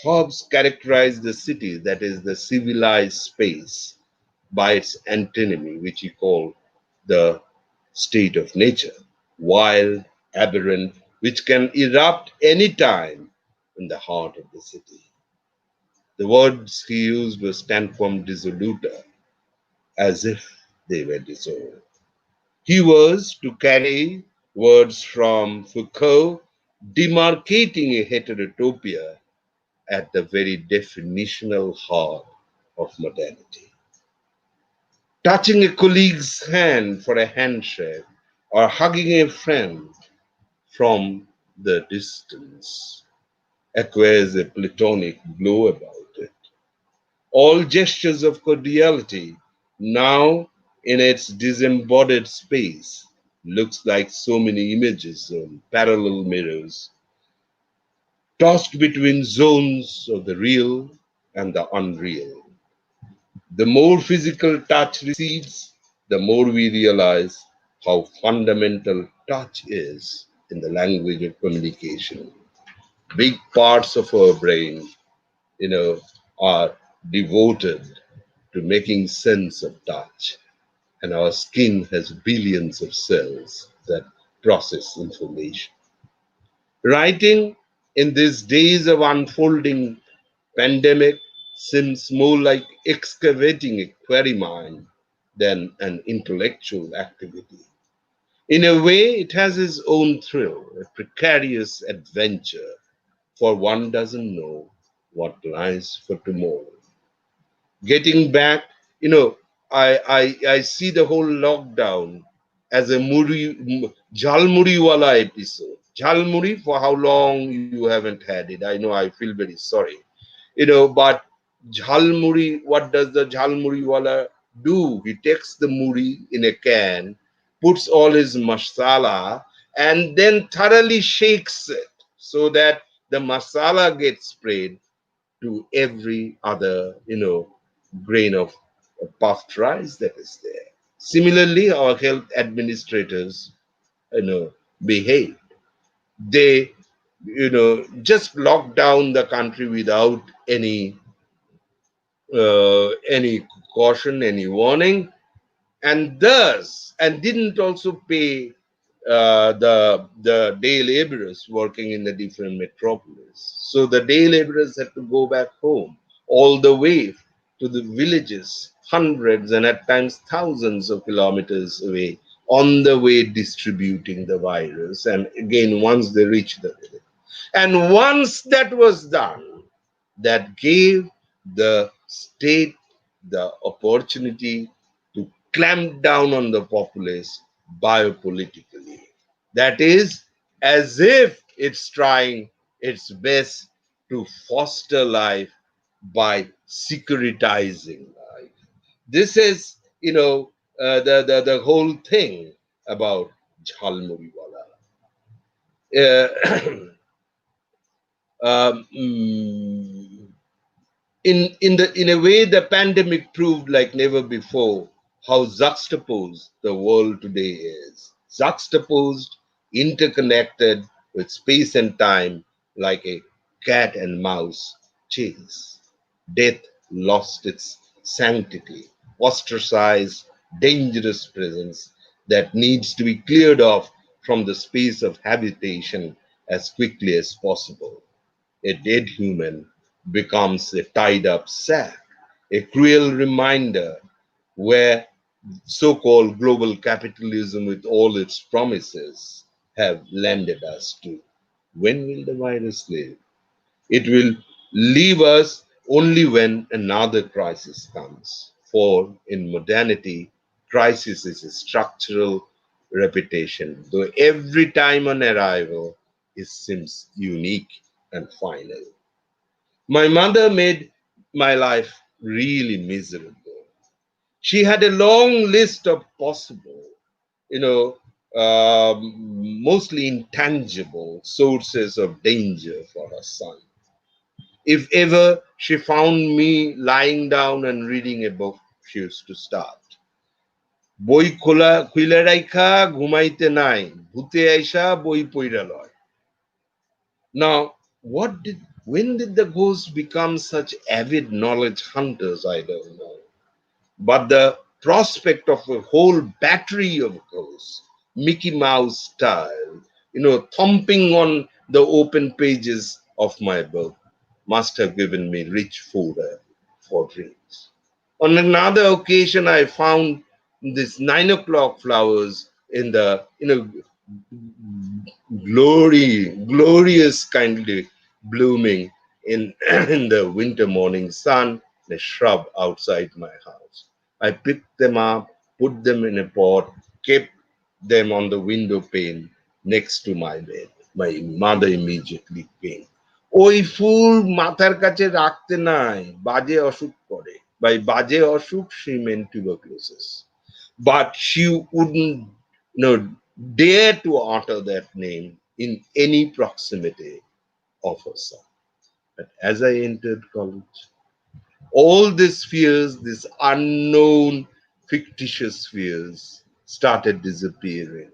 Hobbes characterized the city, that is, the civilized space, by its antinomy, which he called the state of nature, wild, aberrant, which can erupt any time in the heart of the city. The words he used were stanquam dissoluta, as if they were dissolved. He was, to carry words from Foucault, demarcating a heterotopia at the very definitional heart of modernity. Touching a colleague's hand for a handshake or hugging a friend from the distance acquires a platonic glow about it. All gestures of cordiality, now in its disembodied space, looks like so many images on parallel mirrors, tossed between zones of the real and the unreal. The more physical touch recedes, the more we realize how fundamental touch is in the language of communication. Big parts of our brain, you know, are devoted to making sense of touch, and our skin has billions of cells that process information. Writing in these days of unfolding pandemic seems more like excavating a quarry mine than an intellectual activity. In a way, it has its own thrill, a precarious adventure, for one doesn't know what lies for tomorrow. Getting back, I see the whole lockdown as a Jhalmuri wala episode. Jhalmuri, for how long you haven't had it? I know, I feel very sorry. But Jhalmuri, what does the Jhalmuri wala do? He takes the muri in a can, puts all his masala, and then thoroughly shakes it so that the masala gets sprayed to every other, grain of puffed rice that is there. Similarly, our health administrators, behave. They, just lock down the country without any caution, any warning, and thus, and didn't also pay the day laborers working in the different metropolis. So the day laborers had to go back home all the way to the villages, hundreds and at times thousands of kilometers away, on the way distributing the virus. And again, once they reach the village. And once that was done, that gave the state the opportunity to clamp down on the populace biopolitically. That is, as if it's trying its best to foster life by securitizing life. This is, the whole thing about Jhalmuriwala. Uh, mm, in a way, the pandemic proved like never before how juxtaposed the world today is, juxtaposed, interconnected with space and time, like a cat and mouse chase. Death lost its sanctity, ostracized, dangerous presence that needs to be cleared off from the space of habitation as quickly as possible. A dead human becomes a tied up sack, a cruel reminder where so called global capitalism, with all its promises, have landed us to. When will the virus leave? It will leave us only when another crisis comes. For in modernity, crisis is a structural repetition, though every time on arrival it seems unique and final. My mother made my life really miserable. She had a long list of possible, you know, mostly intangible sources of danger for her son. If ever she found me lying down and reading a book, she used to start. বই খোলা খুইলা রাইখা ঘুমাইতে নাই ভূতে আইসা বই পইরা লয়. Now, when did the ghosts become such avid knowledge hunters? I don't know. But the prospect of a whole battery of ghosts, Mickey Mouse style, thumping on the open pages of my book, must have given me rich fodder for dreams. On another occasion, I found these 9 o'clock flowers in the, glorious kindly blooming in, in the winter morning sun, in a shrub outside my house. I picked them up, put them in a pot, kept them on the window pane next to my bed. My mother immediately came. ওই ফুল মাথার কাছে রাখতে নাই, বাজে অসুখ করে. By বাজে অসুখ, she meant tuberculosis. But she wouldn't, dare to utter that name in any proximity of her son. But as I entered college, all these fears, these unknown fictitious fears, started disappearing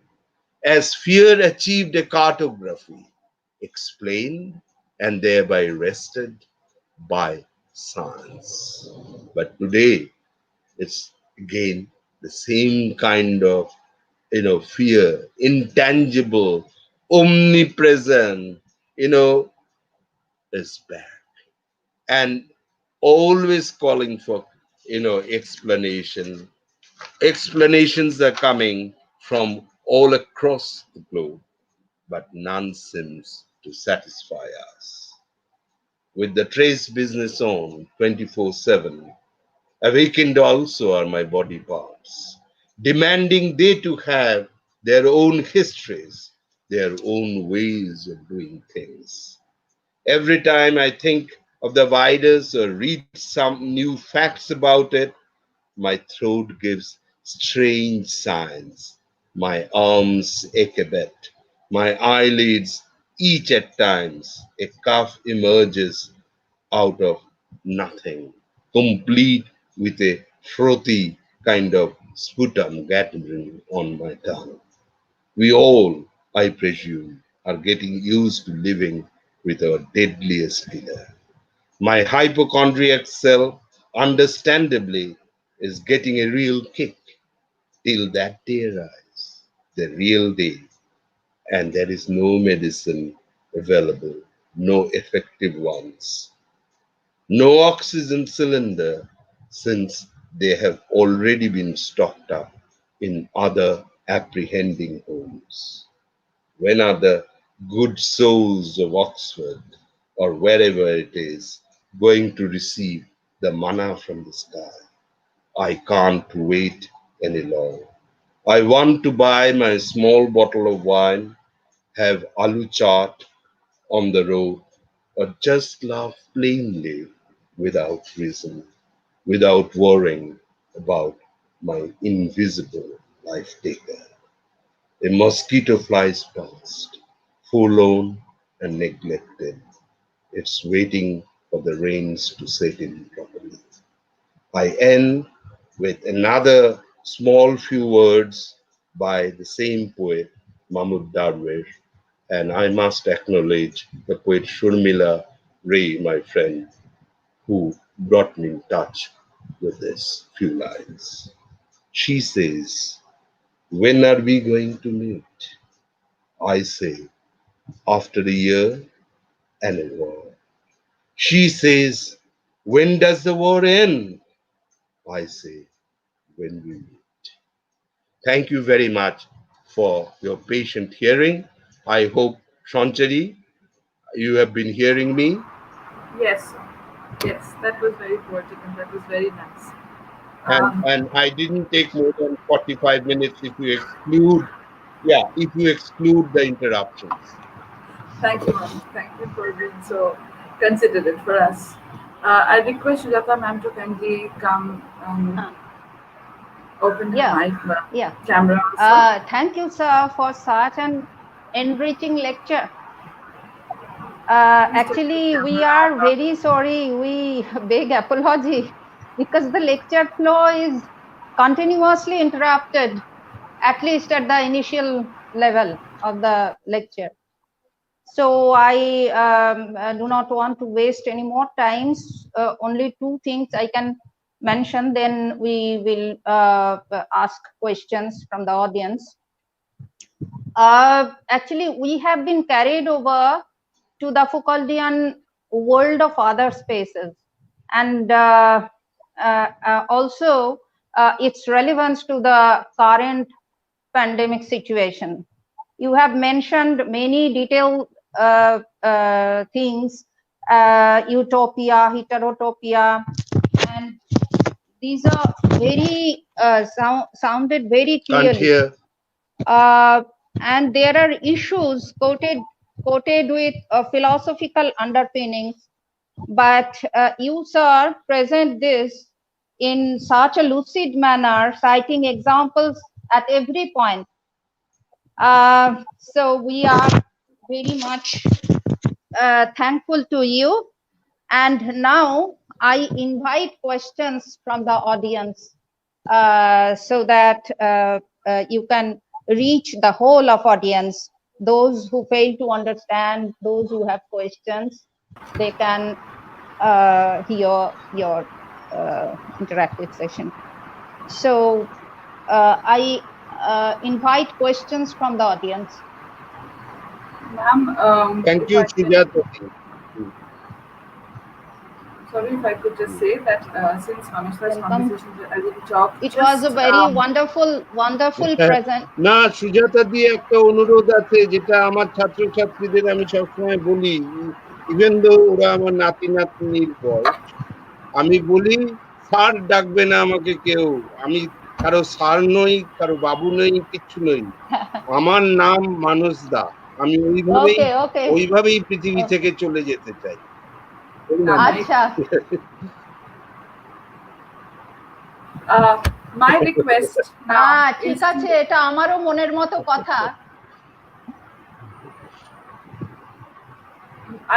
as fear achieved a cartography, explained and thereby rested by science. But today, it's again the same kind of, fear, intangible, omnipresent, is back, and always calling for, explanation, Explanations are coming from all across the globe, but none seems to satisfy us. With the trace business on 24/7, awakened also are my body parts, demanding they too have their own histories, their own ways of doing things. Every time I think of the virus or read some new facts about it, my throat gives strange signs. My arms ache a bit. My eyelids itch at times. A cough emerges out of nothing, complete with a frothy kind of sputum gathering on my tongue. We all, I presume, are getting used to living with our deadliest killer. My hypochondriac self, understandably, is getting a real kick till that day arrives, the real day, and there is no medicine available, no effective ones, no oxygen cylinder, since they have already been stocked up in other apprehending homes. When are the good souls of Oxford or wherever it is going to receive the manna from the sky? I can't wait any longer. I want to buy my small bottle of wine, have aloo chaat on the road, or just laugh plainly without reason, without worrying about my invisible life taker. A mosquito flies past, forlorn and neglected. It's waiting for the rains to set in properly. I end with another small few words by the same poet, Mahmud Darwish, and I must acknowledge the poet Shurmila Ray, my friend, who brought me in touch with this few lines. She says, when are we going to meet? I say, after a year and a war. She says, when does the war end? I say, when we meet. Thank you very much for your patient hearing. I hope, Shanchari, you have been hearing me. Yes, yes, that was very poetic and that was very nice. Um, And I didn't take more than 45 minutes if you exclude, yeah, if you exclude the interruptions. Thank you, ma'am. Thank you for being so considerate for us. I request Sujata ma'am to kindly come and Uh, open her yeah, mic, yeah. camera also. Thank you, sir, for such an enriching lecture. Please take the Actually, we camera are and very sorry. We beg apology because the lecture flow is continuously interrupted, at least at the initial level of the lecture. So I do not want to waste any more times. Only two things I can mention, then we will ask questions from the audience. Actually, we have been carried over to the Foucauldian world of other spaces, and also its relevance to the current pandemic situation. You have mentioned many detailed things, utopia, heterotopia, and these are very sounded very Can't clearly. hear. And there are issues quoted with philosophical underpinnings, but you, sir, present this in such a lucid manner, citing examples at every point. So we are very much thankful to you. And now I invite questions from the audience so that you can reach the whole of audience. Those who fail to understand, those who have questions, they can hear your interactive session. So I invite questions from the audience. ma'am, Thank if you, I can. Sujata. Sorry if I could just say that since Manusha's Welcome. conversation, I will talk It just. was a very wonderful present. না, সুজাতা দিয়ে একটা অনুরোধ আছে, যেটা আমার ছাত্রছাত্রীদের আমি সবসময় বলি, ইভেন দো ওরা আমার নাতি নাতনির বয়স, আমি বলি স্যার ডাকবে না আমাকে কেউ, আমি কারো স্যার নই, কারো বাবু নই, কিচ্ছু নই, আমার নাম মানুষ দা, আমি ওইভাবেই পৃথিবী থেকে চলে যেতে চাই। আচ্ছা, my request না now ঠিক is আছে, এটা আমারও মনের মতো কথা।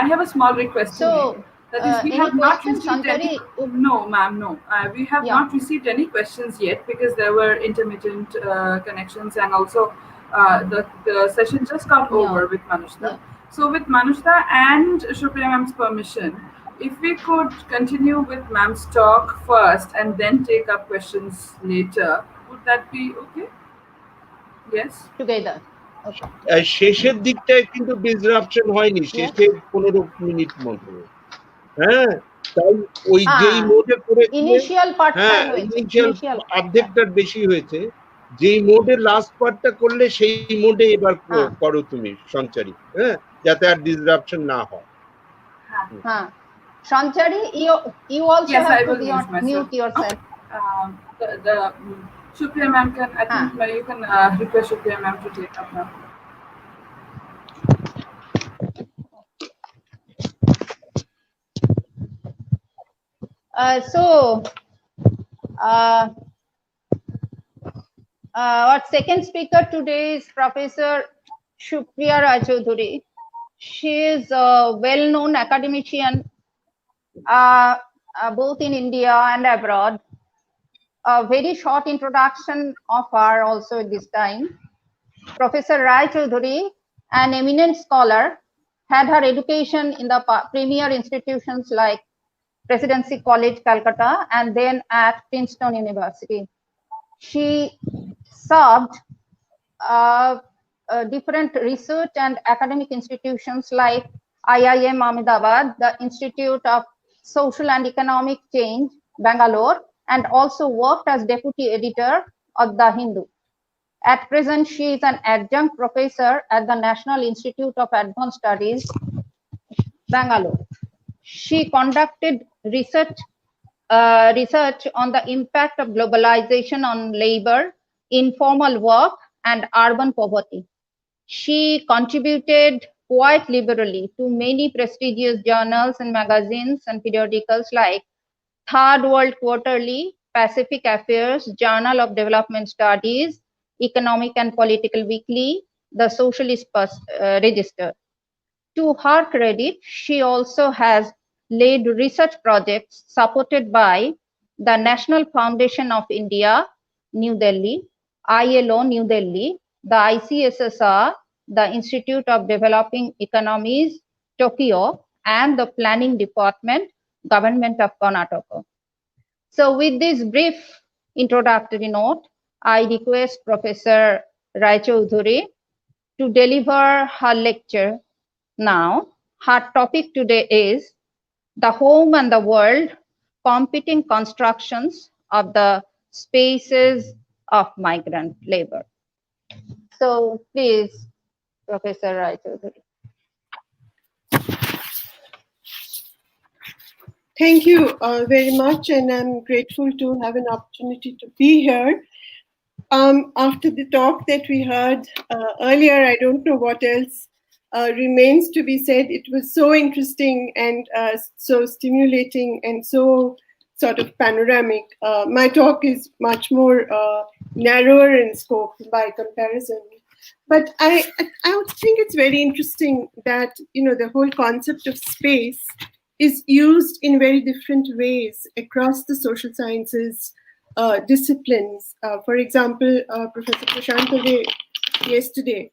I have a small request to So, make. That is, we any have not questions, received any. Sanchari? No, ma'am, no. We have Yeah. not received any questions yet because there were intermittent connections, and also the session just got over with Manushda. So, with Manushda and Supriya ma'am's permission, if we could continue with ma'am's talk first and then take up questions later, would that be okay? Yes. Together. Okay. শেষের দিকটায় কিন্তু disruption হয়নি, শেষের 15 minute মতো। হ্যাঁ, তাই ওই যেই মোডে করে ইনিশিয়াল পার্টটা হয়েছে, ইনিশিয়াল অর্ধেকটার বেশি হয়েছে, যেই মোডে লাস্ট পার্টটা করলে সেই মোডে এবার করো তুমি সঞ্চারী, হ্যাঁ, যাতে আর ডিসরাপশন না হয়। হ্যাঁ, সঞ্চারী, you also yes, have to be on mute yourself. The Supriya ma'am can, I think you can request Supriya ma'am to take up now. Our second speaker today is Professor Supriya Chowdhury. She is a well-known academician both in India and abroad. A very short introduction of her also at this time. Professor Chowdhury, an eminent scholar, had her education in the premier institutions like Presidency College, Calcutta, and then at Princeton University. She served different research and academic institutions like IIM Ahmedabad, the Institute of Social and Economic Change, Bangalore, and also worked as deputy editor of The Hindu. At present, she is an adjunct professor at the National Institute of Advanced Studies, Bangalore. She conducted research on the impact of globalization on labor, informal work, and urban poverty. She contributed quite liberally to many prestigious journals and magazines and periodicals like Third World Quarterly, Pacific Affairs, Journal of Development Studies, Economic and Political Weekly, the Socialist Register. To her credit, she also has led research projects supported by the National Foundation of India, New Delhi, ILO, New Delhi, the ICSSR, the Institute of Developing Economies, Tokyo, and the Planning Department, Government of Karnataka. So with this brief introductory note, I request Professor Chowdhury to deliver her lecture now. Her topic today is The Home and the World, Competing Constructions of the Spaces of Migrant Labor. So please, Professor Chowdhury. Thank you very much, and I'm grateful to have an opportunity to be here. After the talk that we heard earlier, I don't know what else remains to be said. It was so interesting and so stimulating and so sort of panoramic. My talk is much more narrower in scope by comparison. But I think it's very interesting that, you know, the whole concept of space is used in very different ways across the social sciences disciplines. For example, Professor Prashant yesterday,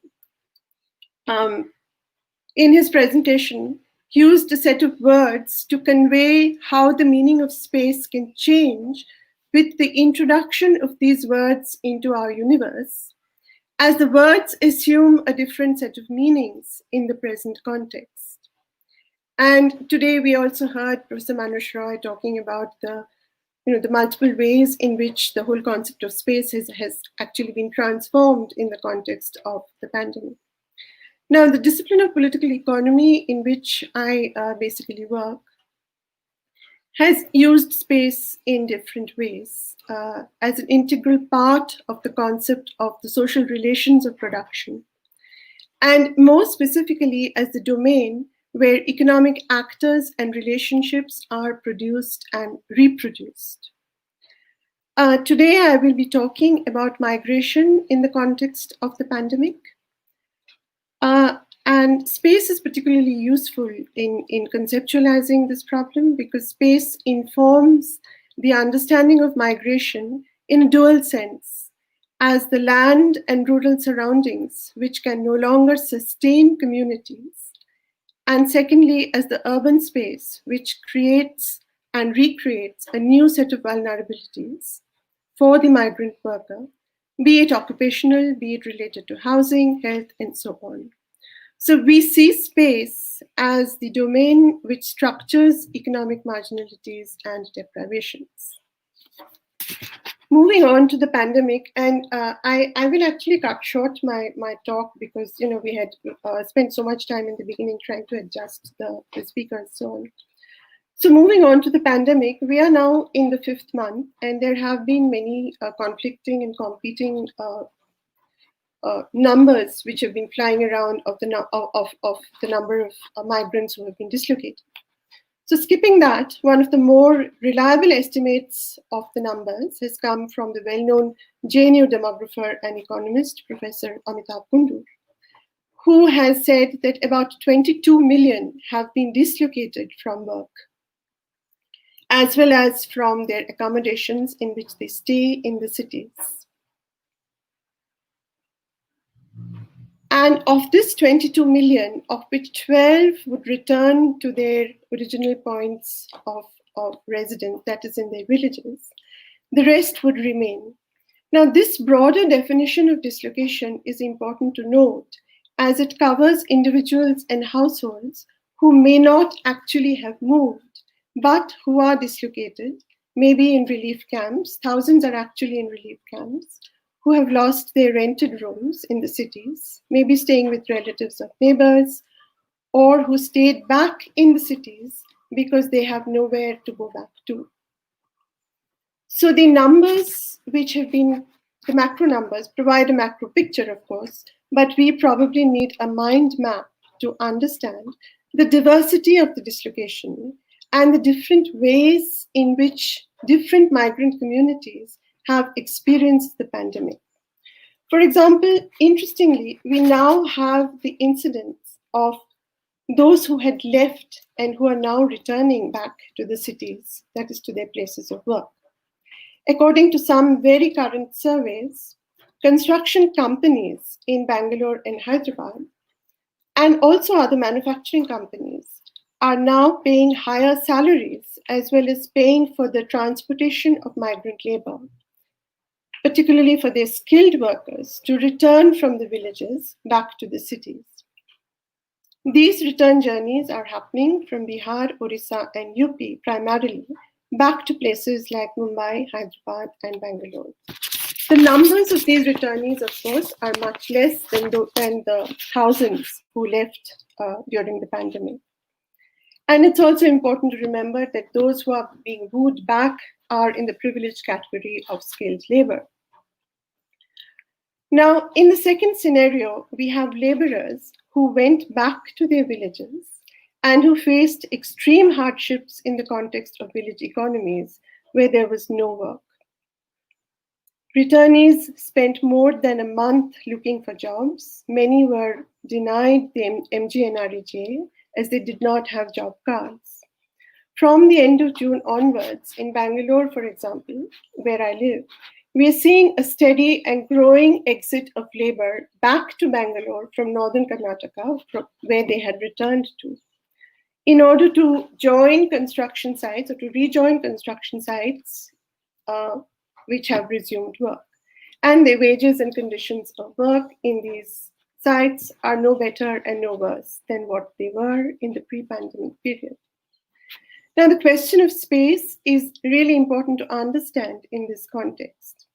in his presentation, used a set of words to convey how the meaning of space can change with the introduction of these words into our universe, as the words assume a different set of meanings in the present context. And today we also heard Professor Manoj Roy talking about the multiple ways in which the whole concept of space has actually been transformed in the context of the pandemic. Now, the discipline of political economy in which I basically work has used space in different ways as an integral part of the concept of the social relations of production, and more specifically as the domain where economic actors and relationships are produced and reproduced. Today, I will be talking about migration in the context of the pandemic. And space is particularly useful in conceptualizing this problem because space informs the understanding of migration in a dual sense, as the land and rural surroundings which can no longer sustain communities, and secondly, as the urban space which creates and recreates a new set of vulnerabilities for the migrant worker, be it occupational, be it related to housing, health, and so on. So we see space as the domain which structures economic marginalities and deprivations. Moving on to the pandemic, and I will actually cut short my talk because we had spent so much time in the beginning trying to adjust the speakers so on. So moving on to the pandemic, we are now in the 5th month, and there have been many conflicting and competing numbers which have been flying around of the number of migrants who have been dislocated. So skipping that, one of the more reliable estimates of the numbers has come from the well-known JNU demographer and economist, Professor Amitabh Kundu, who has said that about 22 million have been dislocated from work, as well as from their accommodations in which they stay in the cities. And of this 22 million, of which 12 would return to their original points of residence, that is in their villages, the rest would remain. Now, this broader definition of dislocation is important to note as it covers individuals and households who may not actually have moved, but who are dislocated, maybe in relief camps. Thousands are actually in relief camps, who have lost their rented rooms in the cities, maybe staying with relatives or neighbors, or who stayed back in the cities because they have nowhere to go back to. So the numbers which have been, the macro numbers provide a macro picture, of course, but we probably need a mind map to understand the diversity of the dislocation and the different ways in which different migrant communities have experienced the pandemic. For example, interestingly, we now have the incidence of those who had left and who are now returning back to the cities, that is to their places of work. According to some very current surveys, construction companies in Bangalore and Hyderabad, and also other manufacturing companies, are now paying higher salaries as well as paying for the transportation of migrant labor, particularly for their skilled workers to return from the villages back to the cities. These return journeys are happening from Bihar, Orissa, and UP primarily back to places like Mumbai, Hyderabad, and Bangalore. The numbers of these returnees, of course, are much less than the thousands who left during the pandemic. And it's also important to remember that those who are being wooed back are in the privileged category of skilled labor. Now, in the second scenario, we have laborers who went back to their villages and who faced extreme hardships in the context of village economies where there was no work. Returnees spent more than a month looking for jobs. Many were denied the MGNREJ as they did not have job cards. From the end of June onwards, in Bangalore, for example, where I live, we are seeing a steady and growing exit of labor back to Bangalore from northern Karnataka, where they had returned to, in order to join construction sites or to rejoin construction sites which have resumed work. And the wages and conditions of work in these sites are no better and no worse than what they were in the pre-pandemic period. Now, the question of space is really important to understand in this context,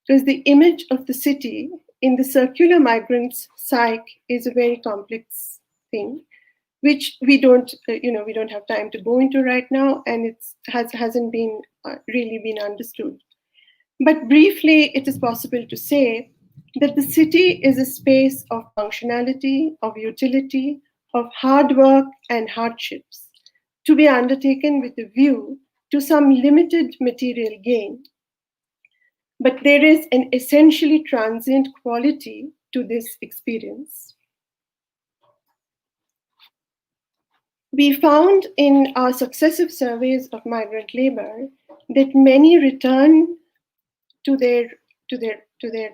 because the image of the city in the circular migrants' psyche is a very complex thing, which we don't have time to go into right now, and it hasn't been really been understood. But briefly, it is possible to say that the city is a space of functionality, of utility, of hard work and hardships, to be undertaken with a view to some limited material gain. But there is an essentially transient quality to this experience. We found in our successive surveys of migrant labor that many return to their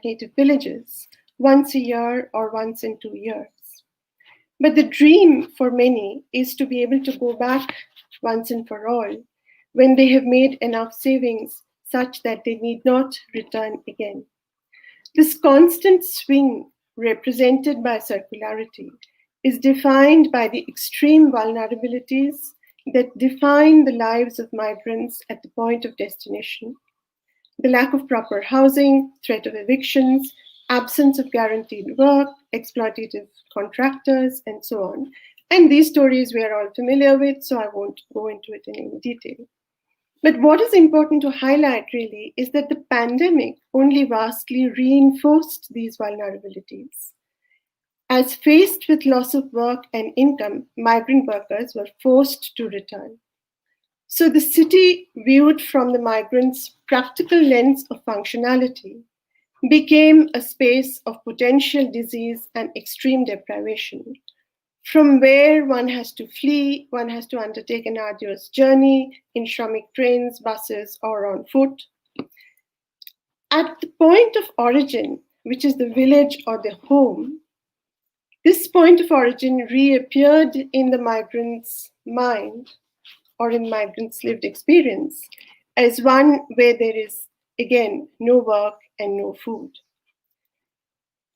native villages once a year or once in 2 years. But the dream for many is to be able to go back once and for all when they have made enough savings such that they need not return again. This constant swing represented by circularity is defined by the extreme vulnerabilities that define the lives of migrants at the point of destination. The lack of proper housing, threat of evictions, absence of guaranteed work, exploitative contractors, and so on. And these stories we are all familiar with, so I won't go into it in any detail. But what is important to highlight really is that the pandemic only vastly reinforced these vulnerabilities. As faced with loss of work and income, migrant workers were forced to return. So the city, viewed from the migrants' practical lens of functionality, became a space of potential disease and extreme deprivation, from where one has to flee, one has to undertake an arduous journey in Shramik trains, buses, or on foot. At the point of origin, which is the village or the home, this point of origin reappeared in the migrant's mind or in migrants' lived experience as one where there is, again, no work and no food.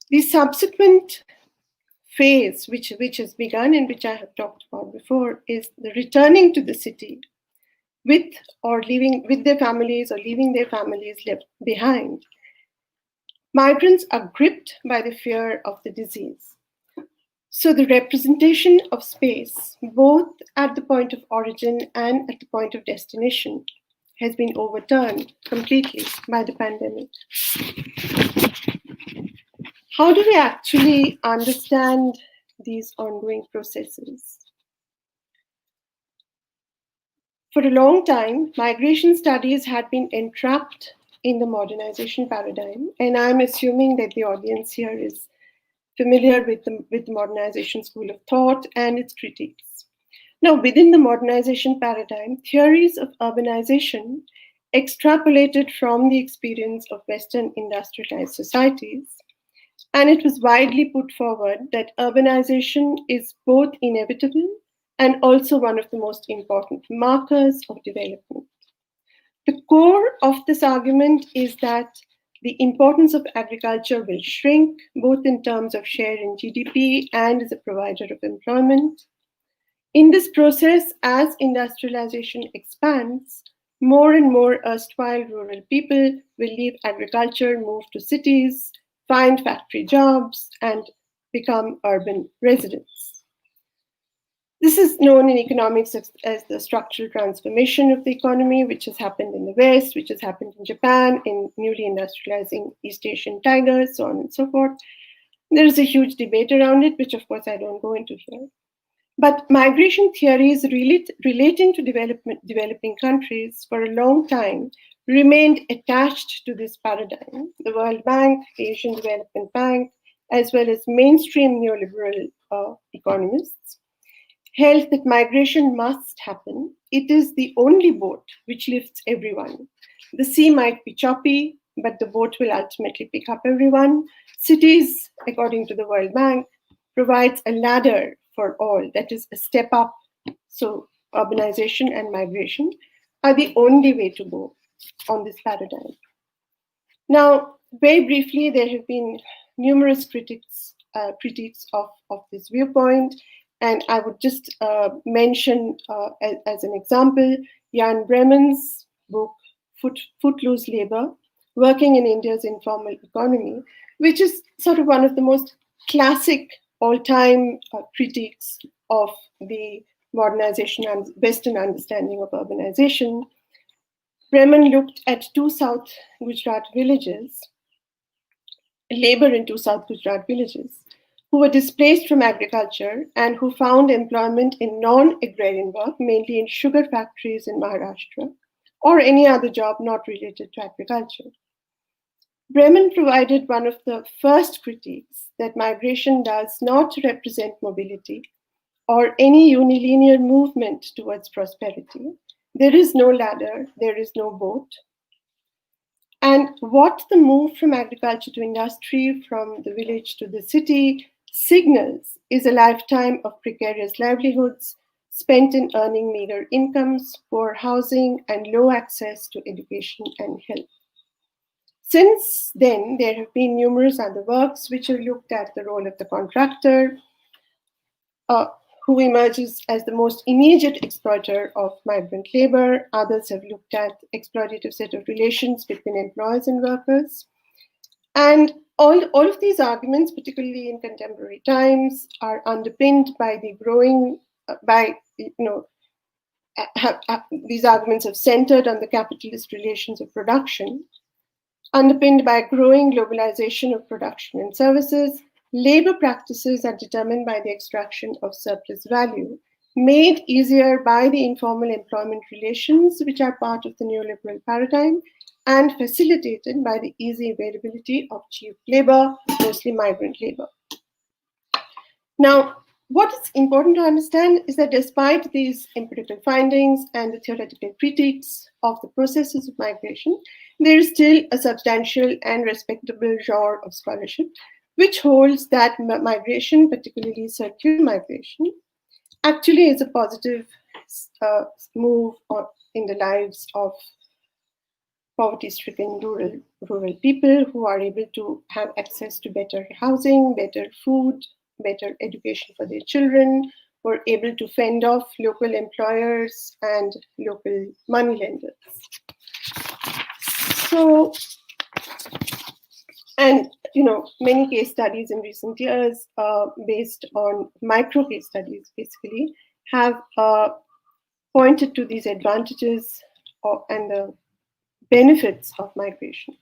The subsequent phase, which has begun and which I have talked about before, is the returning to the city with or leaving with their families or leaving their families left behind. Migrants are gripped by the fear of the disease. So the representation of space, both at the point of origin and at the point of destination, has been overturned completely by the pandemic. How do we actually understand these ongoing processes? For a long time, migration studies had been entrapped in the modernization paradigm, and I'm assuming that the audience here is familiar with the modernization school of thought and its critiques. Now, within the modernization paradigm, theories of urbanization extrapolated from the experience of Western industrialized societies, and it was widely put forward that urbanization is both inevitable and also one of the most important markers of development. The core of this argument is that the importance of agriculture will shrink, both in terms of share in GDP and as a provider of employment. In this process, as industrialization expands, more and more erstwhile rural people will leave agriculture, move to cities, find factory jobs, and become urban residents. This is known in economics as the structural transformation of the economy, which has happened in the West, which has happened in Japan, in newly industrializing East Asian tigers, so on and so forth. There is a huge debate around it, which of course I don't go into here. But migration theories relating to developing countries for a long time remained attached to this paradigm. The World Bank, the Asian Development Bank, as well as mainstream neoliberal economists, held that migration must happen. It is the only boat which lifts everyone. The sea might be choppy, but the boat will ultimately pick up everyone. Cities, according to the World Bank, provides a ladder for all, that is a step up. So urbanization and migration are the only way to go on this paradigm. Now, very briefly, there have been numerous critics critiques of this viewpoint. And I would just mention as an example, Jan Bremen's book, Footloose Labor, Working in India's Informal Economy, which is sort of one of the most classic all-time critiques of the modernization and Western understanding of urbanization. Bremen looked at two South Gujarat villages, labor in two South Gujarat villages, who were displaced from agriculture and who found employment in non-agrarian work, mainly in sugar factories in Maharashtra, or any other job not related to agriculture. Bremen provided one of the first critiques that migration does not represent mobility or any unilinear movement towards prosperity. There is no ladder, there is no boat. And what the move from agriculture to industry, from the village to the city, signals is a lifetime of precarious livelihoods spent in earning meager incomes, poor housing, and low access to education and health. Since then, there have been numerous other works which have looked at the role of the contractor, who emerges as the most immediate exploiter of migrant labor. Others have looked at exploitative set of relations between employers and workers. And all of these arguments, particularly in contemporary times, are underpinned by the growing, these arguments have centered on the capitalist relations of production, underpinned by growing globalization of production and services. Labor practices are determined by the extraction of surplus value, made easier by the informal employment relations, which are part of the neoliberal paradigm, and facilitated by the easy availability of cheap labor, mostly migrant labor. Now, what is important to understand is that despite these empirical findings and the theoretical critiques of the processes of migration, there is still a substantial and respectable genre of scholarship which holds that migration, particularly circular migration, actually is a positive move in the lives of poverty-stricken rural people who are able to have access to better housing, better food, better education for their children, who are able to fend off local employers and local moneylenders. So, and many case studies in recent years, based on micro case studies, basically, have pointed to these advantages and the benefits of migration.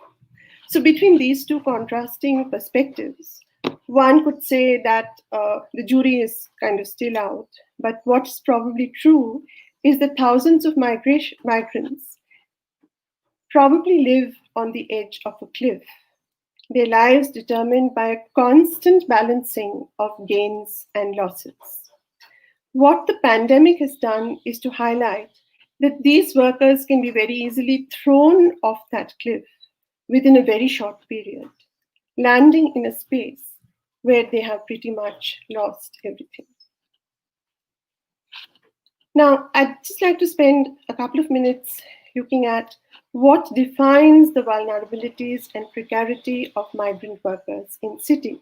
So between these two contrasting perspectives, one could say that the jury is kind of still out, but what's probably true is that thousands of migrants probably live on the edge of a cliff, their lives determined by a constant balancing of gains and losses. What the pandemic has done is to highlight that these workers can be very easily thrown off that cliff within a very short period, landing in a space where they have pretty much lost everything. Now, I'd just like to spend a couple of minutes looking at what defines the vulnerabilities and precarity of migrant workers in cities.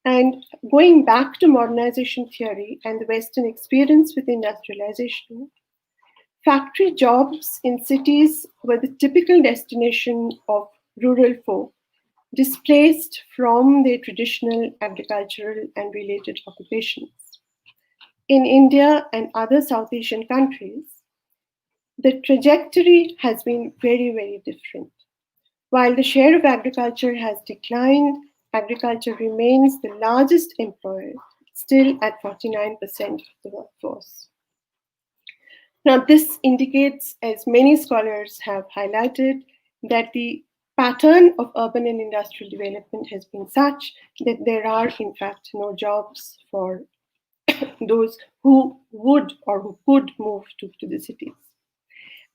And going back to modernization theory and the Western experience with industrialization, factory jobs in cities were the typical destination of rural folk displaced from their traditional agricultural and related occupations. In India and other South Asian countries, the trajectory has been very, very different. While the share of agriculture has declined, agriculture remains the largest employer, still at 49% of the workforce. Now, this indicates, as many scholars have highlighted, that the pattern of urban and industrial development has been such that there are, in fact, no jobs for those who would or who could move to the cities.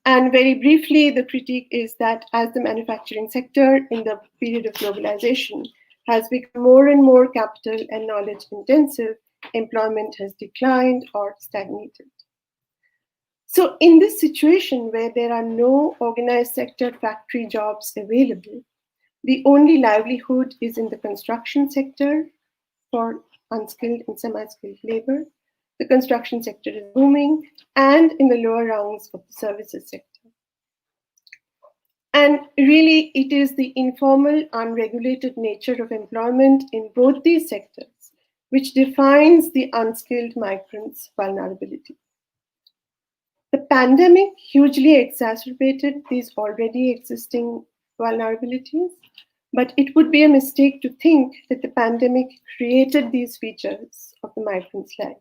And very briefly, the critique is that as the manufacturing sector in the period of globalization has become more and more capital and knowledge intensive, employment has declined or stagnated. So in this situation where there are no organized sector factory jobs available, the only livelihood is in the construction sector, for unskilled and semi-skilled labor. The construction sector is booming, and in the lower rungs of the services sector. And really, it is the informal, unregulated nature of employment in both these sectors which defines the unskilled migrants' vulnerability. The pandemic hugely exacerbated these already existing vulnerabilities, but it would be a mistake to think that the pandemic created these features of the migrant's life.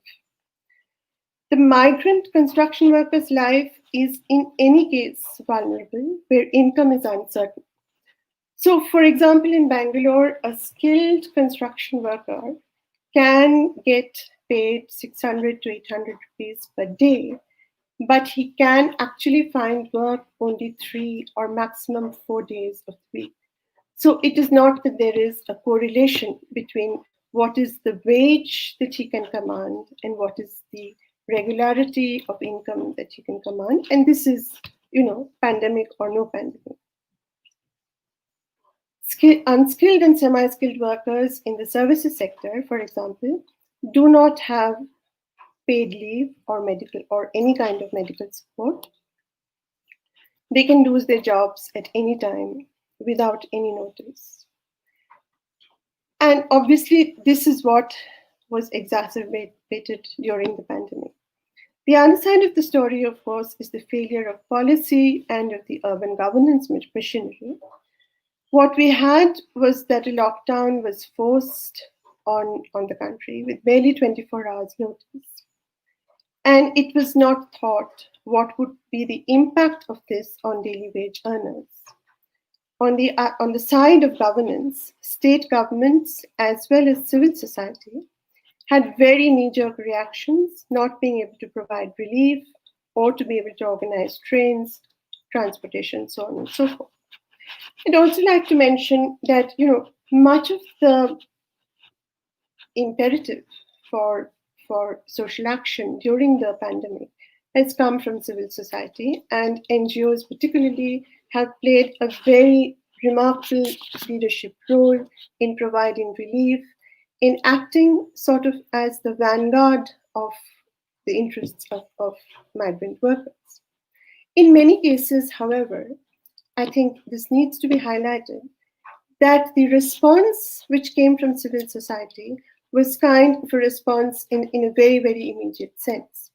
The migrant construction worker's life is in any case vulnerable where income is uncertain. So, for example, in Bangalore, a skilled construction worker can get paid 600 to 800 rupees per day, but he can actually find work only 3 or maximum 4 days of the week. So it is not that there is a correlation between what is the wage that he can command and what is the regularity of income that he can command. And this is, pandemic or no pandemic. Unskilled and semi-skilled workers in the services sector, for example, do not have paid leave or medical or any kind of medical support. They can lose their jobs at any time without any notice. And obviously, this is what was exacerbated during the pandemic. The other side of the story, of course, is the failure of policy and of the urban governance machinery. What we had was that a lockdown was forced on the country with barely 24 hours notice. And it was not thought what would be the impact of this on daily wage earners. On the side of governance, state governments as well as civil society had very knee-jerk reactions, not being able to provide relief or to be able to organize trains, transportation, so on and so forth. I'd also like to mention that, much of the imperative for social action during the pandemic has come from civil society, and NGOs particularly have played a very remarkable leadership role in providing relief, in acting sort of as the vanguard of the interests of migrant workers. In many cases, however, I think this needs to be highlighted, that the response which came from civil society was kind of a response in a very, very immediate sense.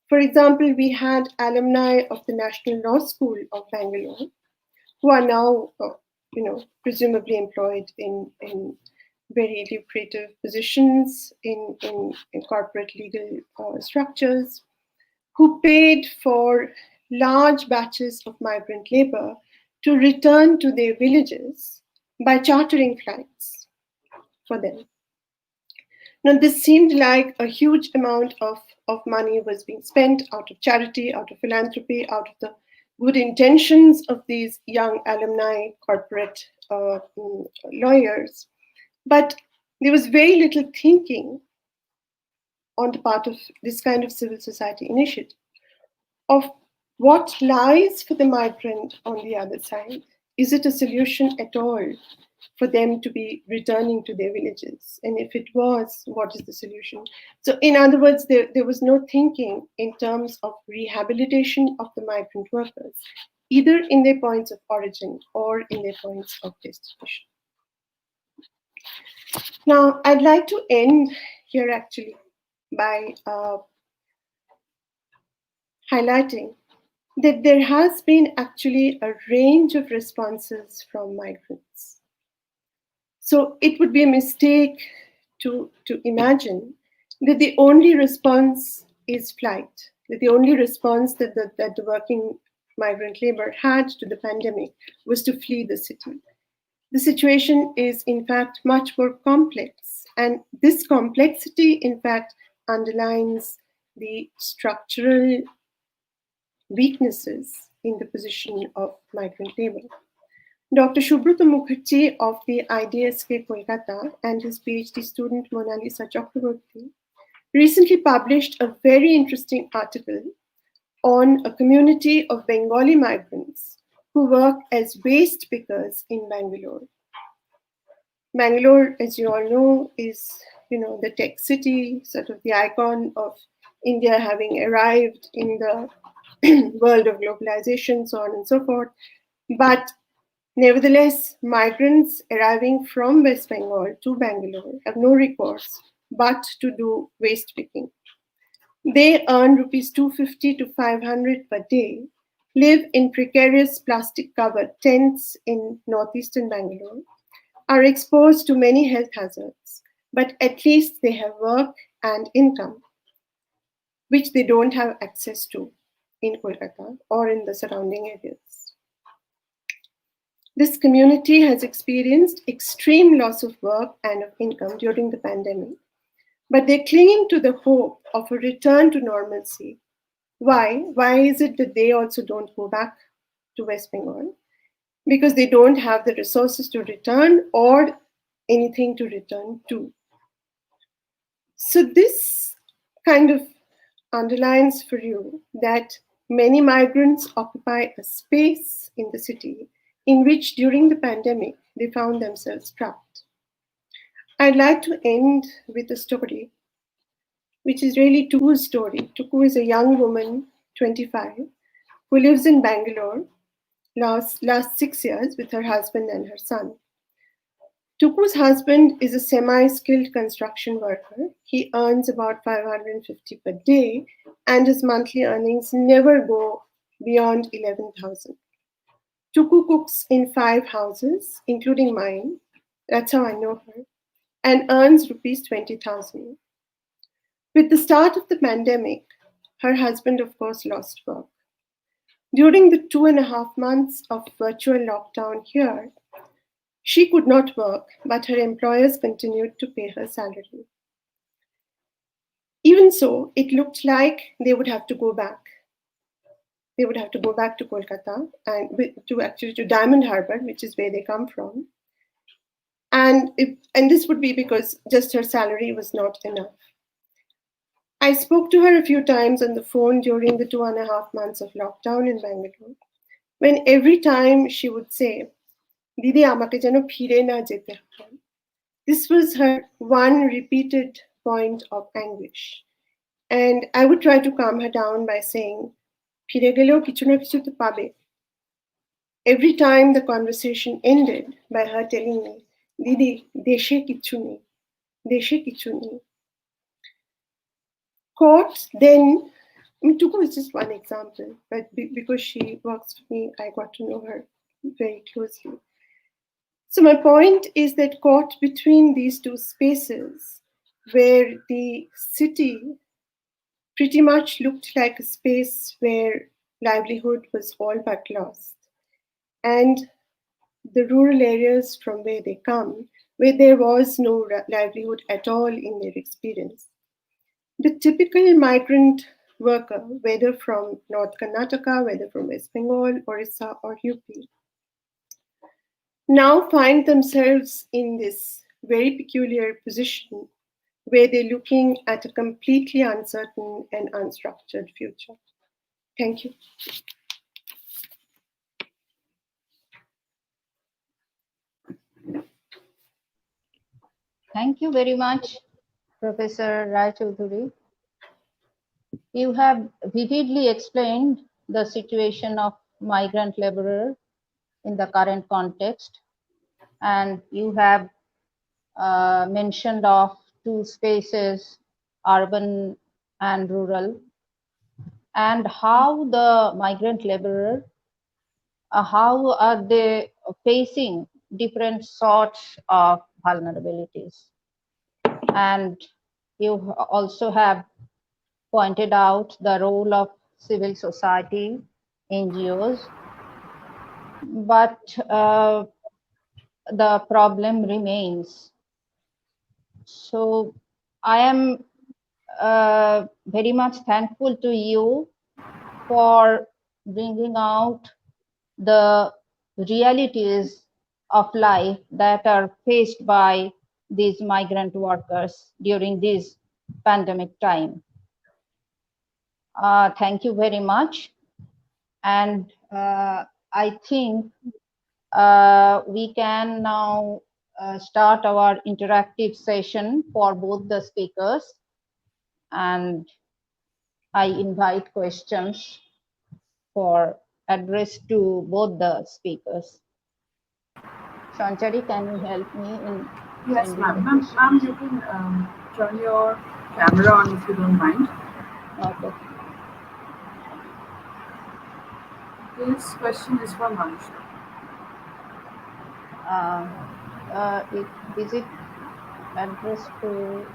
For example, we had alumni of the National Law School of Bangalore who are now, presumably employed in very lucrative positions in corporate legal structures, who paid for large batches of migrant labor to return to their villages by chartering flights for them. Now, this seemed like a huge amount of money was being spent out of charity, out of philanthropy, out of the good intentions of these young alumni corporate lawyers. But there was very little thinking on the part of this kind of civil society initiative of what lies for the migrant on the other side. Is it a solution at all for them to be returning to their villages? And if it was, what is the solution? So in other words, there was no thinking in terms of rehabilitation of the migrant workers, either in their points of origin or in their points of destination. Now, I'd like to end here actually by highlighting that there has been actually a range of responses from migrants. So it would be a mistake to imagine that the only response is flight, that the only response that the working migrant labor had to the pandemic was to flee the city. The situation is, in fact, much more complex. And this complexity, in fact, underlines the structural weaknesses in the position of migrant labor. Dr. Subrata Mukherjee of the IDSK KOLKATA and his PhD student Monalisa Chakraborty recently published a very interesting article on a community of Bengali migrants who work as waste pickers in Bangalore. Bangalore, as you all know, is the tech city, sort of the icon of India having arrived in the world of globalization, so on and so forth. But nevertheless, migrants arriving from West Bengal to Bangalore have no recourse but to do waste picking. They earn rupees 250 to 500 per day, live in precarious plastic-covered tents in northeastern Bangalore, are exposed to many health hazards, but at least they have work and income, which they don't have access to in Kolkata or in the surrounding areas. This community has experienced extreme loss of work and of income during the pandemic, but they're clinging to the hope of a return to normalcy. Why? Why is it that they also don't go back to West Bengal? Because they don't have the resources to return or anything to return to. So this kind of underlines for you that many migrants occupy a space in the city in which during the pandemic they found themselves trapped. I'd like to end with a story, which is really Tuku's story. Tuku is a young woman, 25, who lives in Bangalore last 6 years with her husband and her son. Tuku's husband is a semi-skilled construction worker. He earns about 550 per day, and his monthly earnings never go beyond 11,000. Tuku cooks in 5 houses, including mine. That's how I know her, and earns rupees 20,000. With the start of the pandemic, her husband, of course, lost work. During the 2.5 months of virtual lockdown here, she could not work, but her employers continued to pay her salary. Even so, it looked like they would have to go back. They would have to go back to Kolkata and to Diamond Harbour, which is where they come from. And this would be because just her salary was not enough. I spoke to her a few times on the phone during the 2.5 months of lockdown in Bangalore, when every time she would say, "Didi, amake jeno phire na jete hoy." This was her one repeated point of anguish. And I would try to calm her down by saying, "Phire geleo kichu na kichu to pabe." Every time the conversation ended by her telling me, "Didi, deshe kichu nei, deshe kichu nei." Court then, Tuku is just one example, but because she works for me, I got to know her very closely. So my point is that caught between these two spaces, where the city pretty much looked like a space where livelihood was all but lost, and the rural areas from where they come, where there was no livelihood at all in their experience. The typical migrant worker, whether from North Karnataka, whether from West Bengal, Orissa, or UP, now find themselves in this very peculiar position where they're looking at a completely uncertain and unstructured future. Thank you. Thank you very much, Professor Rai Chowdhury. You have vividly explained the situation of migrant laborer in the current context, and you have mentioned of two spaces, urban and rural, and how the migrant laborer, how are they facing different sorts of vulnerabilities. And you also have pointed out the role of civil society, NGOs, but the problem remains. So I am very much thankful to you for bringing out the realities of life that are faced by these migrant workers during this pandemic time. Thank you very much. And I think we can now start our interactive session for both the speakers, and I invite questions for address to both the speakers. Sanchari, can you help me in Yes, sending ma'am. the Ma'am, questions? you can turn your camera on if you don't mind. Okay. This question is for Manush. Is it addressed to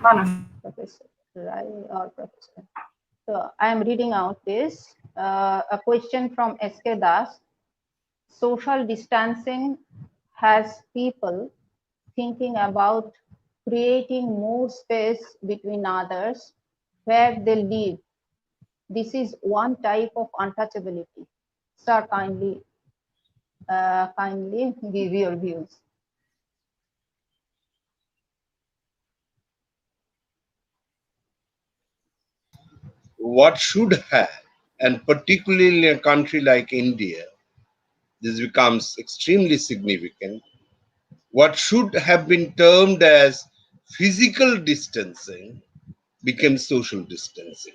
Manush. Professor Rai or Professor? So I am reading out this. A question from S.K. Das. Social distancing has people thinking about creating more space between others where they live. This is one type of untouchability. Sir, kindly give your views. What should have, and particularly in a country like India, this becomes extremely significant. What should have been termed as physical distancing becomes social distancing.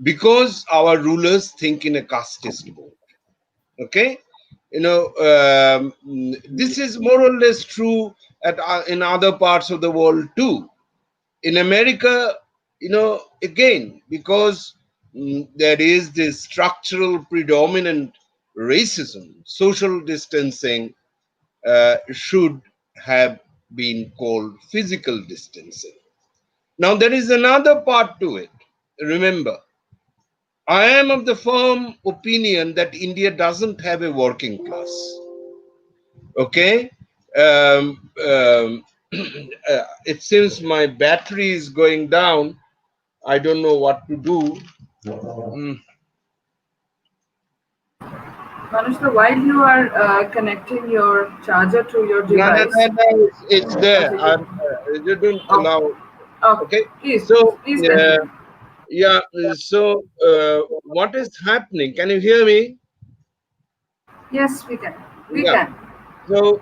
Because our rulers think in a casteist mode. Okay, this is more or less true in other parts of the world too. In America, again, because there is this structural predominant racism, social distancing should have been called physical distancing. Now, there is another part to it. Remember, I am of the firm opinion that India doesn't have a working class. Okay? It seems my battery is going down. I don't know what to do. Mm. Manush, while you are connecting your charger to your No, no, device, no, no, it's there. okay, good. You don't Oh, allow. oh, Okay, please, so please, please continue. yeah, so what is happening? Can you hear me? Yes, we can. We Yeah. can. So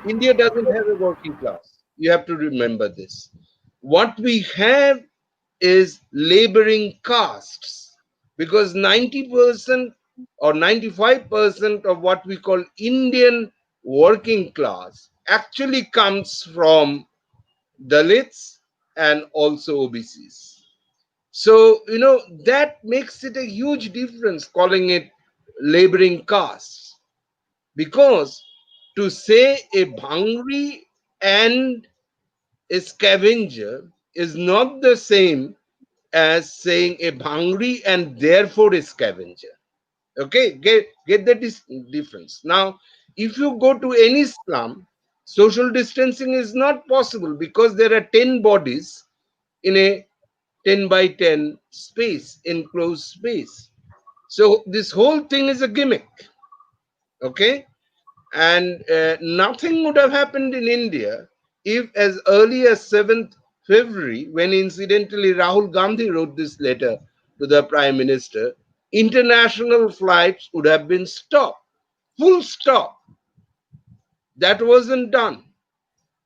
India doesn't have a working class. You have to remember this. What we have is laboring castes, because 90% or 95% of what we call Indian working class actually comes from Dalits and also OBCs. So, that makes it a huge difference calling it laboring castes, because to say a Bhangri and a scavenger is not the same as saying a Bhangri and therefore a scavenger. Okay, get the difference. Now, if you go to any slum, social distancing is not possible because there are 10 bodies in a 10 by 10 space, enclosed space. So this whole thing is a gimmick. Okay, and nothing would have happened in India if, as early as 7th February, when incidentally Rahul Gandhi wrote this letter to the Prime Minister, international flights would have been stopped. Full stop. That wasn't done.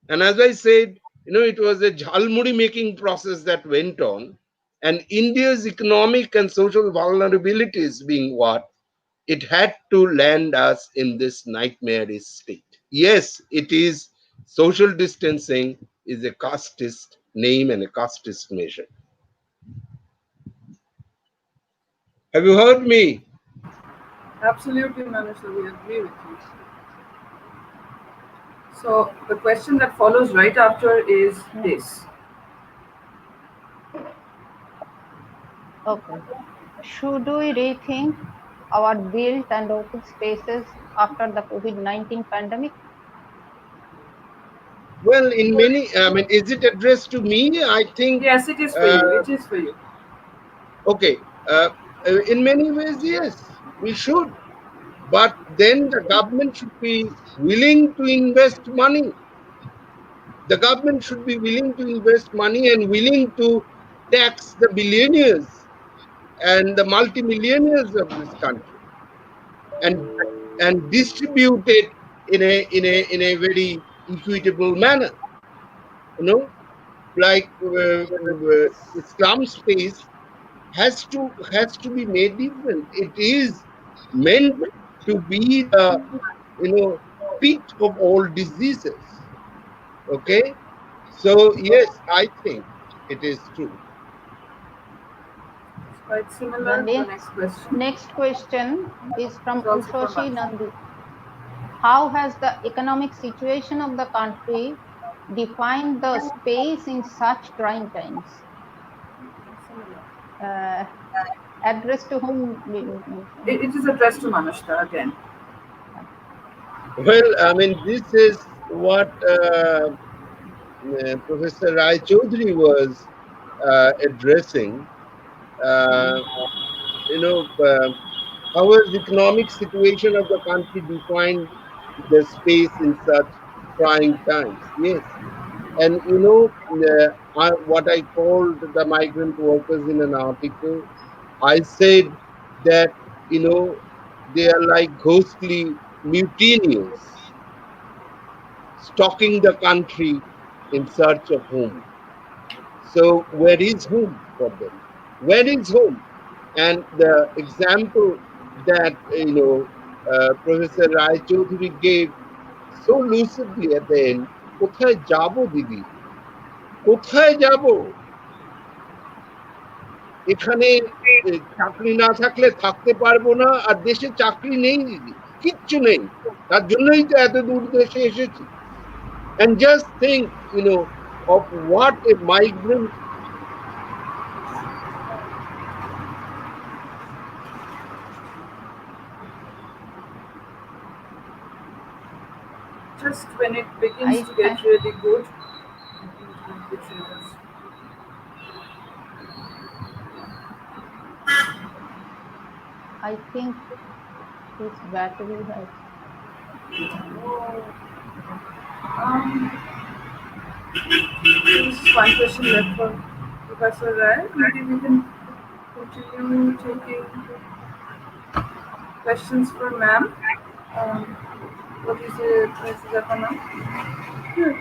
And as I said, it was a jhalmuri making process that went on. And India's economic and social vulnerabilities being what? It had to land us in this nightmarish state. Yes, it is. Social distancing is a casteist name and a casteist measure. Have you heard me? Absolutely, Manush, we agree with you. So the question that follows right after is this. Okay. Should we rethink our built and open spaces after the COVID-19 pandemic? Well, in many, is it addressed to me? I think, Yes, it is for uh, you. It is for you. okay, in many ways, yes, we should. But then the government should be willing to invest money. The government should be willing to invest money and willing to tax the billionaires and the multimillionaires of this country, and distribute it in a very equitable manner. You know, like slum space has to be made different. It is meant to be the pit of all diseases. Okay, so yes, I think it is true. It's quite The similar to the next question. next question is from It's also from Ushoshi us. Nandi. How has the economic situation of the country defined the space in such trying times? Similar. Address to whom did you mention? It is addressed to Manushka again. Well, I mean, this is what Professor Rai Chowdhury was addressing. Uh, you know, how has the economic situation of the country defined the space in such trying times? Yes, and what I called the migrant workers in an article, I said that they are like ghostly mutineers stalking the country in search of home. So where is home for them? Where is home? And the example that Professor Rai Chaudhuri gave so lucidly at the end, কোথায় যাবো দিদি? কোথায় যাবো? এখানে চাকরি না থাকলে থাকতে পারবো না, আর দেশে চাকরি নেই দিদি, কিচ্ছু নেই। তার জন্যই তো এত দূর দেশে এসেছি। And just think, of what a migrant. Just when it begins to get really good, it changes. I think his battery has. There's one question left for Professor Rai. Maybe we can continue taking questions for ma'am. What is it, Sujata ma'am? Sure.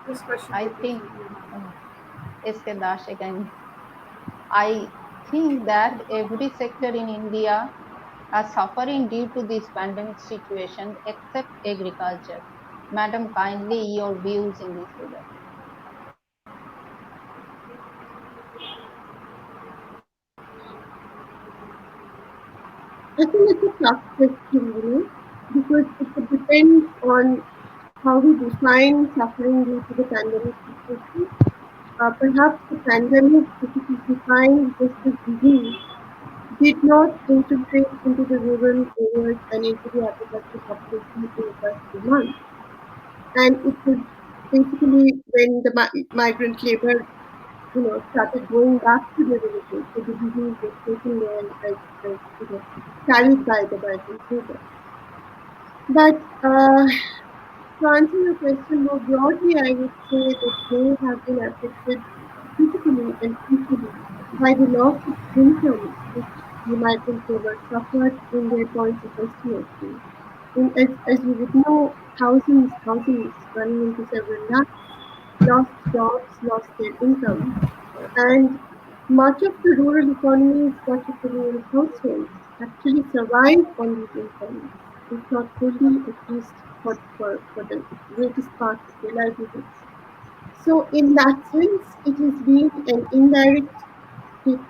This question. I think S.K. Dash again. I think that every sector in India are suffering due to this pandemic situation except agriculture. Madam, kindly your views in this regard. I think it's a tough question, because it would depend on how we define suffering due to the pandemic situation. Perhaps the pandemic, if it is defined just as disease, did not infiltrate into the rural areas and into the agricultural population in the first 2 months. And it was basically when the migrant labor, started going back to the villages, so the disease was taken there as carried by the migrant labor. But to answer your question more broadly, I would say that they have been affected physically and socially by the loss of income which the migrant labor suffered in their points of destination. As you would know, thousands running into several lakhs lost jobs, lost their income, and much of the rural economies, much of the rural households actually survive on these incomes, if not fully, at least for the greatest part of their livelihoods. So, in that sense, it has been an indirect hit.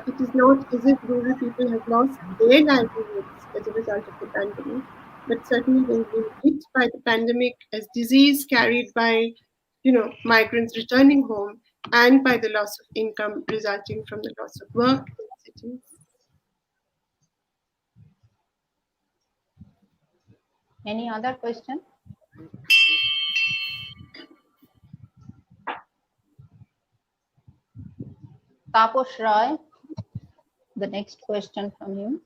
It is not as if rural people have lost their livelihoods as a result of the pandemic, but certainly they've been hit by the pandemic as disease carried by, migrants returning home, and by the loss of income resulting from the loss of work in cities. Any other question? Taposh Rai, the next question from you.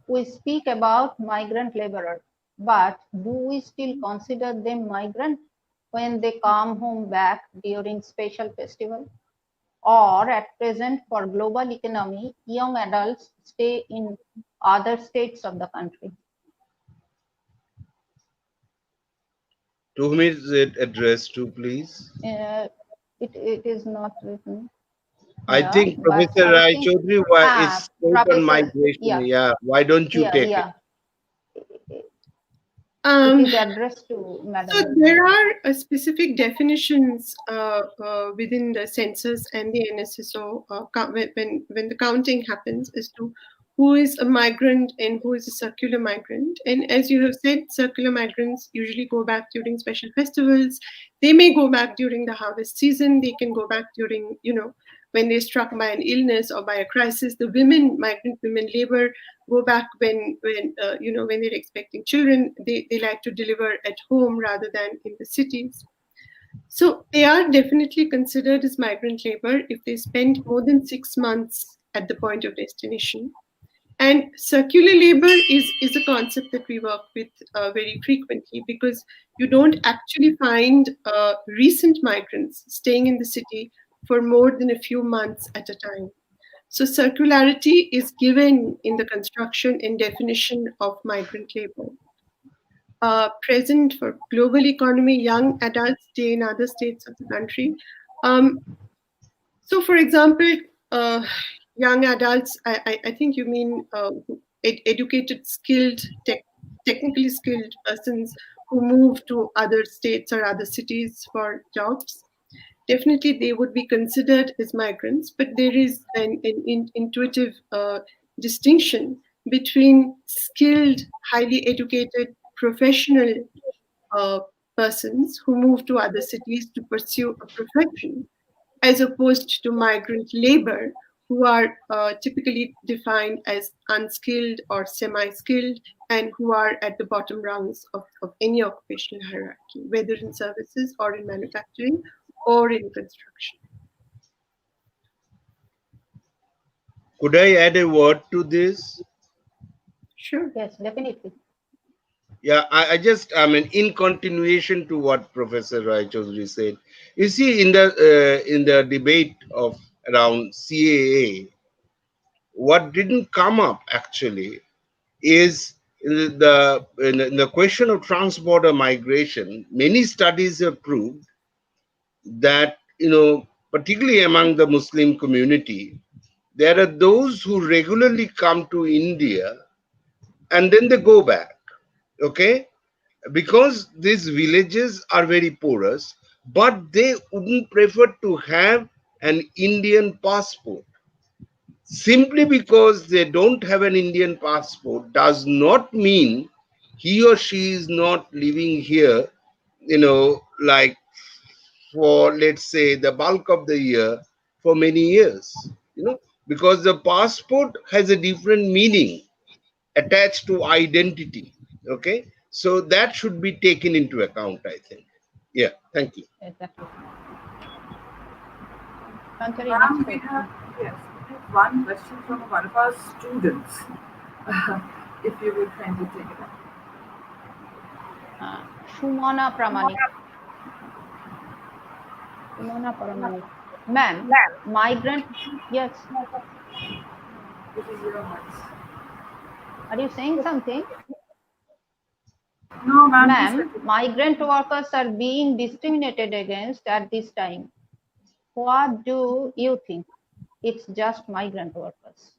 We speak about migrant laborer. But do we still consider them migrant when they come home back during special festival? Or at present, for global economy, young adults stay in other states of the country? To whom is it addressed to, please? It is not written I here, think but Professor I think Chowdhury is straight on Professor, migration. Yeah, why don't you take it? It is addressed to So Madam. there are specific definitions within the census and the NSSO when the counting happens as to who is a migrant and who is a circular migrant. And as you have said, circular migrants usually go back during special festivals. They may go back during the harvest season. They can go back during, when they're struck by an illness or by a crisis. The migrant women labor, go back when they're expecting children. They like to deliver at home rather than in the cities. So they are definitely considered as migrant labor if they spend more than 6 months at the point of destination. And circular labor is a concept that we work with very frequently, because you don't actually find recent migrants staying in the city for more than a few months at a time. So circularity is given in the construction and definition of migrant labor. Present for global economy, young adults stay in other states of the country. So, for example, young adults, I think you mean educated, skilled, technically skilled persons who move to other states or other cities for jobs. Definitely they would be considered as migrants, but there is an intuitive distinction between skilled, highly educated, professional persons who move to other cities to pursue a profession, as opposed to migrant labor, who are typically defined as unskilled or semi-skilled, and who are at the bottom rungs of any occupational hierarchy, whether in services or in manufacturing or in construction. Could I add a word to this? Sure. Yes, definitely. Yeah, I mean, in continuation to what Professor Chowdhury said, you see, in the debate of around CAA, what didn't come up actually is in the question of transborder migration. Many studies have proved that, particularly among the Muslim community, there are those who regularly come to India and then they go back. Okay, because these villages are very porous, but they wouldn't prefer to have an Indian passport. Simply because they don't have an Indian passport does not mean he or she is not living here, like for, let's say, the bulk of the year for many years, because the passport has a different meaning attached to identity. Okay, so that should be taken into account, I think. Yeah, thank you. Exactly. Ma'am, we have one question from one of our students. If you will kindly take it up. Shumana Pramanik. Ma'am, migrant, yes. This is your voice. Are you saying something? No, ma'am. Ma'am, migrant workers are being discriminated against at this time. What do you think? It's just migrant workers.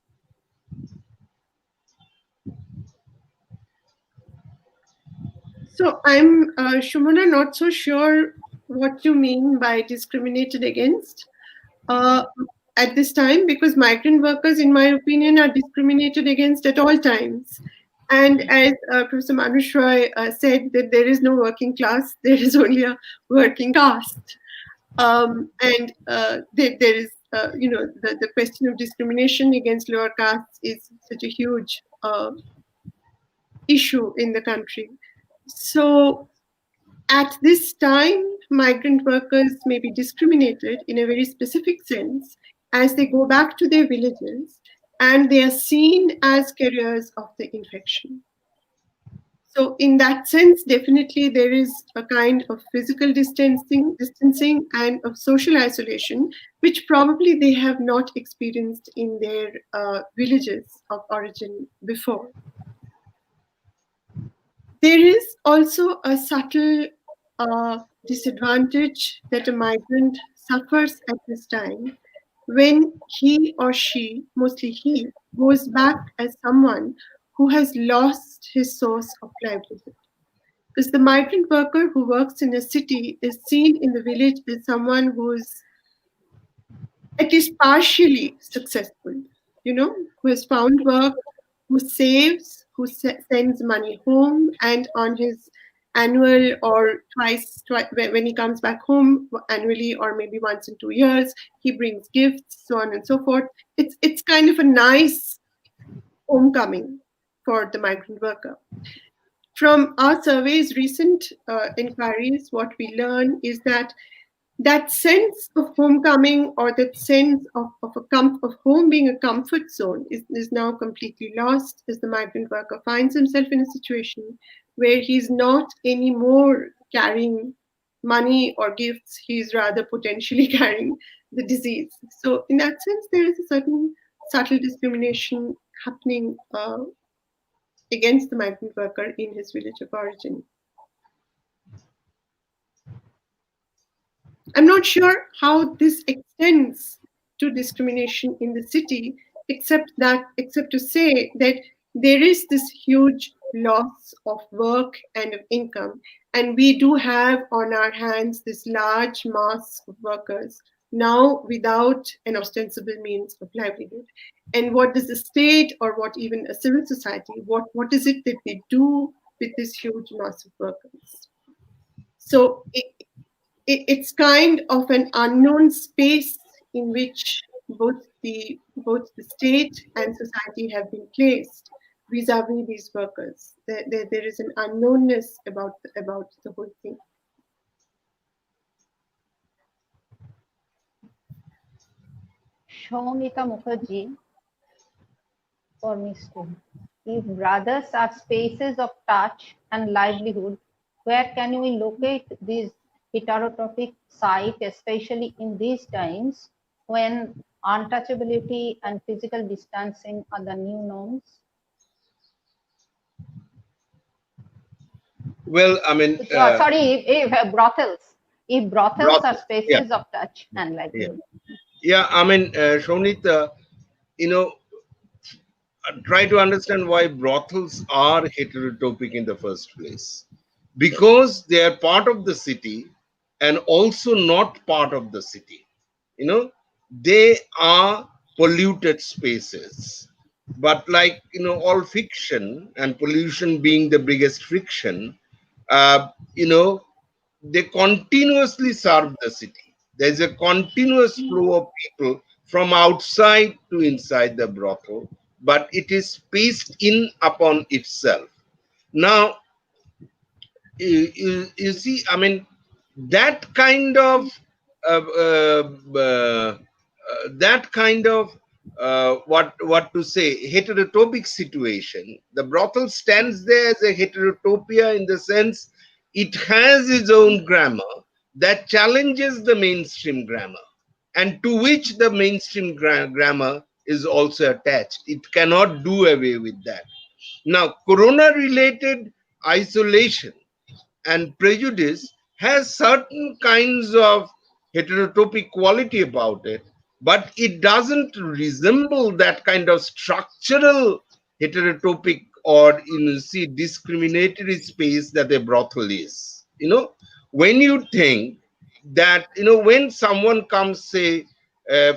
So I'm, Shumana, not so sure what you mean by discriminated against at this time, because migrant workers, in my opinion, are discriminated against at all times. And as Professor Manush Roy said, that there is no working class, there is only a working caste. And there is, the question of discrimination against lower castes is such a huge issue in the country. So at this time, migrant workers may be discriminated in a very specific sense as they go back to their villages and they are seen as carriers of the infection. So in that sense, definitely there is a kind of physical distancing and of social isolation, which probably they have not experienced in their villages of origin before. There is also a subtle disadvantage that a migrant suffers at this time when he or she, mostly he, goes back as someone who has lost his source of livelihood. Because the migrant worker who works in a city is seen in the village as someone who's at least partially successful, who has found work, who saves, who sends money home, and on his annual or twice when he comes back home annually or maybe once in 2 years, he brings gifts, so on and so forth. It's kind of a nice homecoming for the migrant worker. From our surveys, recent inquiries, what we learn is that that sense of homecoming or that sense of home being a comfort zone is now completely lost as the migrant worker finds himself in a situation where he's not anymore carrying money or gifts, he's rather potentially carrying the disease. So in that sense, there is a certain subtle discrimination happening against the migrant worker in his village of origin. I'm not sure how this extends to discrimination in the city, except to say that there is this huge loss of work and of income, and we do have on our hands this large mass of workers now without an ostensible means of livelihood. And what does the state or what even a civil society, what is it that they do with this huge mass of workers? So it's kind of an unknown space in which both the state and society have been placed vis-a-vis these workers. There is an unknownness about the whole thing. Shomika Mukherjee for Ms. Two. If brothers are spaces of touch and livelihood, where can we locate these heterotropic sites, especially in these times when untouchability and physical distancing are the new norms? Well, I mean, Sorry, if brothels. If brothels are spaces of touch and livelihood. Yeah, I mean, Shonita, try to understand why brothels are heterotopic in the first place. Because they are part of the city and also not part of the city. They are polluted spaces. But like, all fiction and pollution being the biggest friction, uh, you know, they continuously serve the city. There's a continuous flow of people from outside to inside the brothel, but it is spaced in upon itself. Now, you see, I mean, that kind of uh, uh, uh, what to say, heterotopic situation. The brothel stands there as a heterotopia in the sense it has its own grammar that challenges the mainstream grammar, and to which the mainstream grammar is also attached. It cannot do away with that. Now, corona related isolation and prejudice has certain kinds of heterotopic quality about it, but it doesn't resemble that kind of structural heterotopic or see discriminatory space that a brothel is. When you think that when someone comes, say,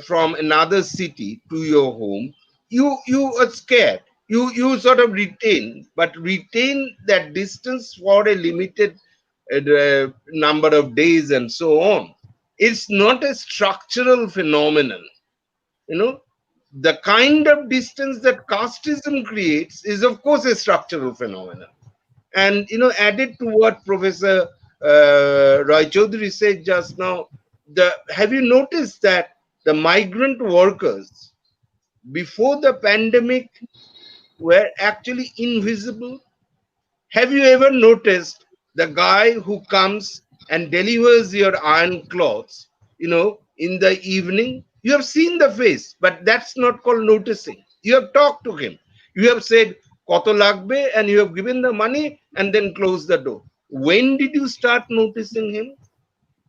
from another city to your home, you are scared, you sort of retain that distance for a limited number of days and so on. It's not a structural phenomenon. The kind of distance that casteism creates is of course a structural phenomenon. And added to what Professor Roy Chowdhury said just now, have you noticed that the migrant workers before the pandemic were actually invisible? Have you ever noticed the guy who comes and delivers your iron clothes, in the evening? You have seen the face, but that's not called noticing. You have talked to him. You have said, Koto lagbe, and you have given the money and then closed the door. When did you start noticing him?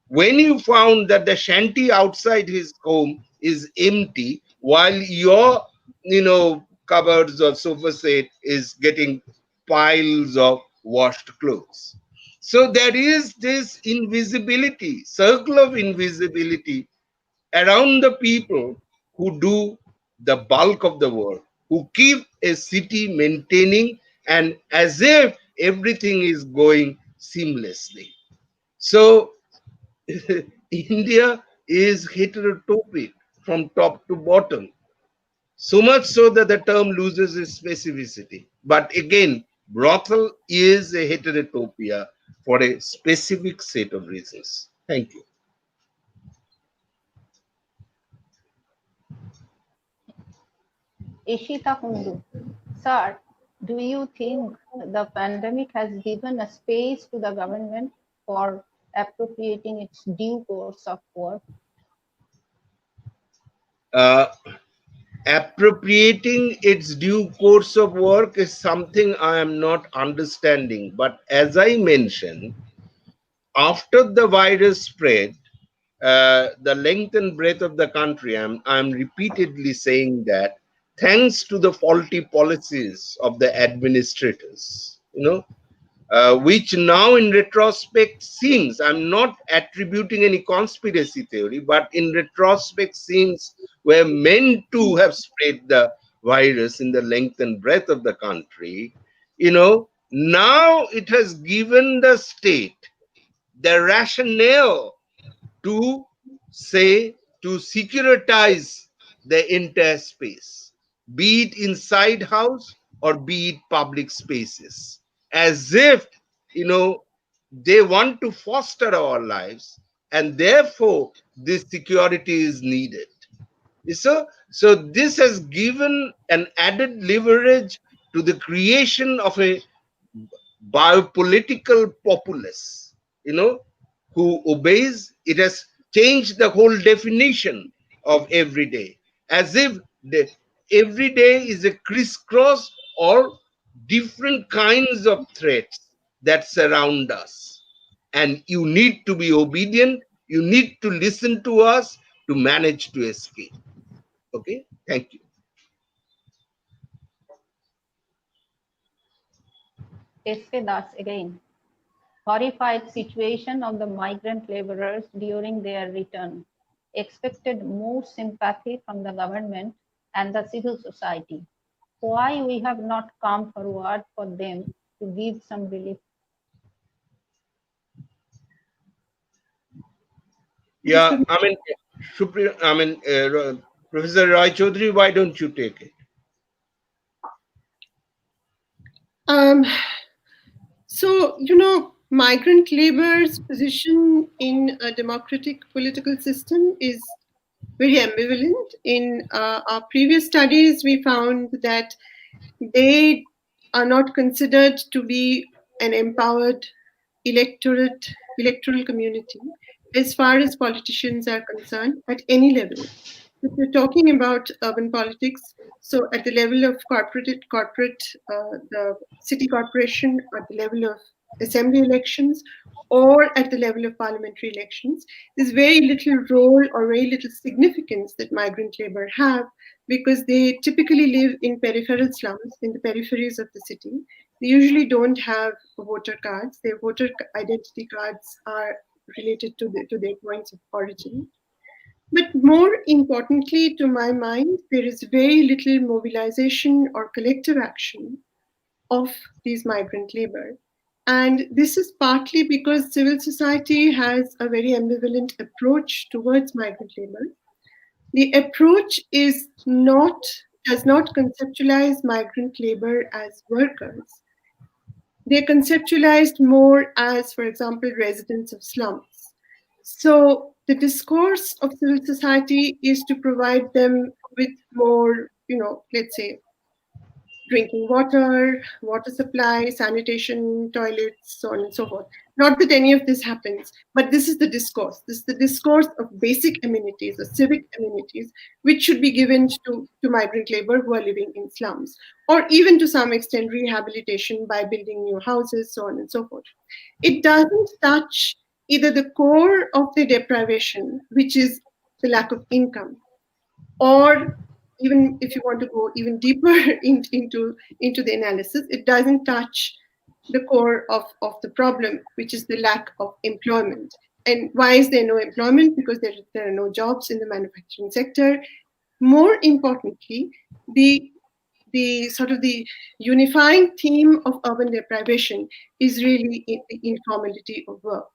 When you found that the shanty outside his home is empty while your cupboards or sofa set is getting piles of washed clothes. So there is this invisibility, circle of invisibility around the people who do the bulk of the work, who keep a city maintaining and as if everything is going seamlessly. So India is heterotopic from top to bottom, so much so that the term loses its specificity. But again, brothel is a heterotopia for a specific set of reasons. Thank you. Ishita Kundu. Sir, do you think the pandemic has given a space to the government for appropriating its due course of work? Uh, Appropriating its due course of work is something I am not understanding. But as I mentioned, after the virus spread, the length and breadth of the country, I'm repeatedly saying that thanks to the faulty policies of the administrators, which now in retrospect seems, I'm not attributing any conspiracy theory, but in retrospect seems were meant to have spread the virus in the length and breadth of the country, now it has given the state the rationale to say to securitize the entire space, be it inside house or be it public spaces, as if they want to foster our lives and therefore this security is needed. So this has given an added leverage to the creation of a biopolitical populace, who obeys. It has changed the whole definition of everyday, as if the everyday is a crisscross or different kinds of threats that surround us. And you need to be obedient, you need to listen to us to manage to escape. Okay, thank you. S.K. Das again. Horrified situation of the migrant laborers during their return. Expected more sympathy from the government and the civil society. Why we have not come forward for them to give some relief? Yeah, I mean, Supriya, Professor Roy Chowdhury, why don't you take it? So, migrant labor's position in a democratic political system is very ambivalent. In our previous studies, we found that they are not considered to be an empowered electoral community as far as politicians are concerned at any level. If we're talking about urban politics, so at the level of the city corporation, at the level of assembly elections, or at the level of parliamentary elections, there's very little role or very little significance that migrant labor have because they typically live in peripheral slums, in the peripheries of the city. They usually don't have voter cards. Their voter identity cards are related to their points of origin. But more importantly, to my mind, there is very little mobilization or collective action of these migrant labor. And this is partly because civil society has a very ambivalent approach towards migrant labor. The approach does not conceptualize migrant labor as workers. They're conceptualized more as, for example, residents of slums. So the discourse of civil society is to provide them with more, let's say, drinking water, water supply, sanitation, toilets, so on and so forth. Not that any of this happens, but this is the discourse. This is the discourse of basic amenities or civic amenities, which should be given to migrant labor who are living in slums, or even to some extent rehabilitation by building new houses, so on and so forth. It doesn't touch either the core of the deprivation, which is the lack of income, or even if you want to go even deeper into the analysis, it doesn't touch the core of the problem, which is the lack of employment. And why is there no employment? Because there are no jobs in the manufacturing sector. More importantly, the sort of the unifying theme of urban deprivation is really the informality of work.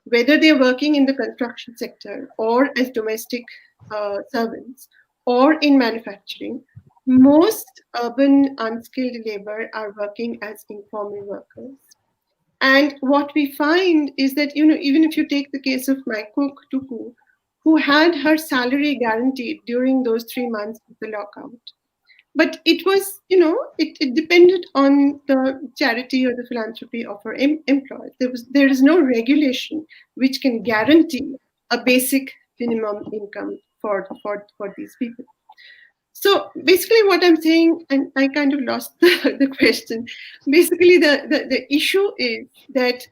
Whether they're working in the construction sector or as domestic servants or in manufacturing, most urban unskilled labor are working as informal workers. And what we find is that, even if you take the case of my cook, Tuku, who had her salary guaranteed during those 3 months of the lockout, but it was, it depended on the charity or the philanthropy of her employer. There is no regulation which can guarantee a basic minimum income for these people. So basically what I'm saying, and I kind of lost the question, basically the issue is that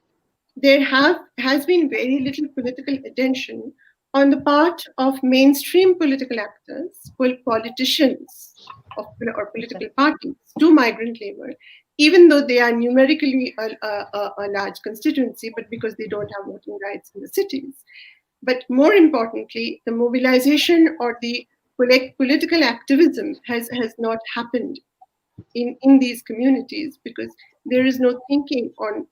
there has been very little political attention on the part of mainstream political actors, politicians or political parties to migrant labor, even though they are numerically a large constituency, but because they don't have voting rights in the cities. But more importantly, the mobilization or the political activism has not happened in these communities, because there is no thinking on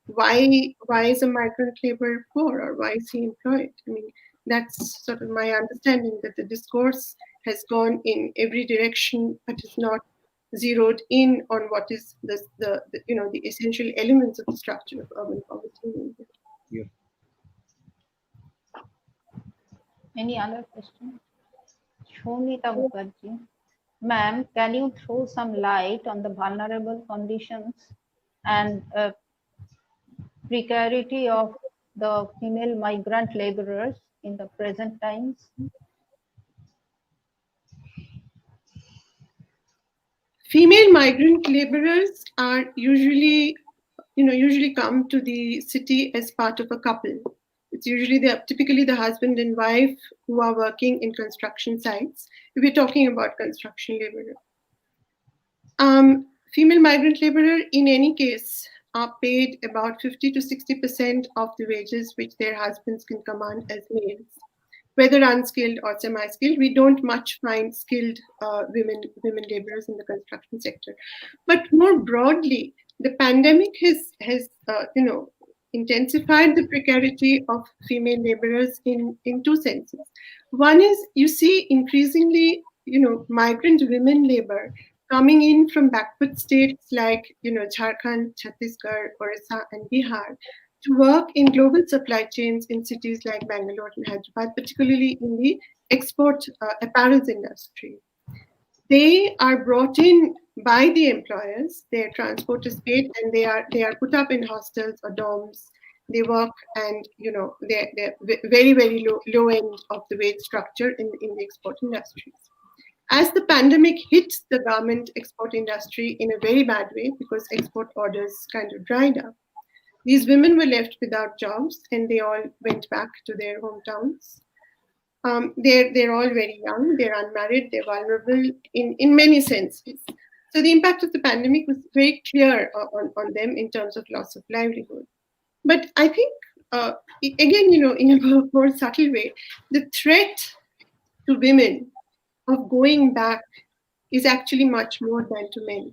why is a migrant labor poor, or why is he employed. I mean, that's sort of my understanding, that the discourse has gone in every direction, but is not zeroed in on what is the essential elements of the structure of urban poverty in India. Yeah. Any other question? Shomita Mukherjee. Ma'am, can you throw some light on the vulnerable conditions and precarity of the female migrant laborers in the present times? Female migrant laborers are usually come to the city as part of a couple. It's usually typically the husband and wife who are working in construction sites, if we're talking about construction laborer. Female migrant laborer, in any case, are paid about 50 to 60% of the wages which their husbands can command as males. Whether unskilled or semi-skilled, we don't much find skilled women laborers in the construction sector. But more broadly, the pandemic has intensified the precarity of female laborers in two senses. One is, you see increasingly, migrant women labor coming in from backward states like, Jharkhand, Chhattisgarh, Orissa, and Bihar, to work in global supply chains in cities like Bangalore and Hyderabad, particularly in the export apparels industry. They are brought in by the employers. Their transport is paid, and they are put up in hostels or dorms. They work, and they're very, very low end of the wage structure in the export industries. As the pandemic hit the garment export industry in a very bad way, because export orders kind of dried up, these women were left without jobs, and they all went back to their hometowns. They're all very young, they're unmarried, they're vulnerable in many senses. So the impact of the pandemic was very clear on them in terms of loss of livelihood. But I think, again, in a more subtle way, the threat to women of going back is actually much more than to men.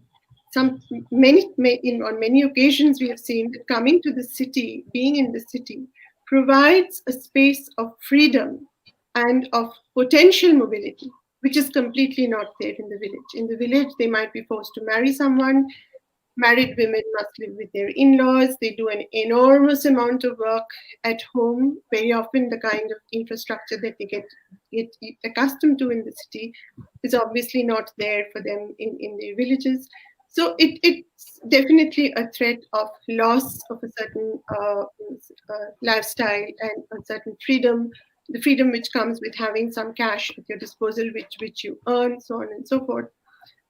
On many occasions, we have seen that coming to the city, being in the city, provides a space of freedom and of potential mobility, which is completely not there in the village. In the village, they might be forced to marry someone, married women must live with their in-laws. They do an enormous amount of work at home. Very often the kind of infrastructure that they get accustomed to in the city is obviously not there for them in their villages. So it's definitely a threat of loss of a certain lifestyle and a certain freedom, the freedom which comes with having some cash at your disposal, which you earn, so on and so forth.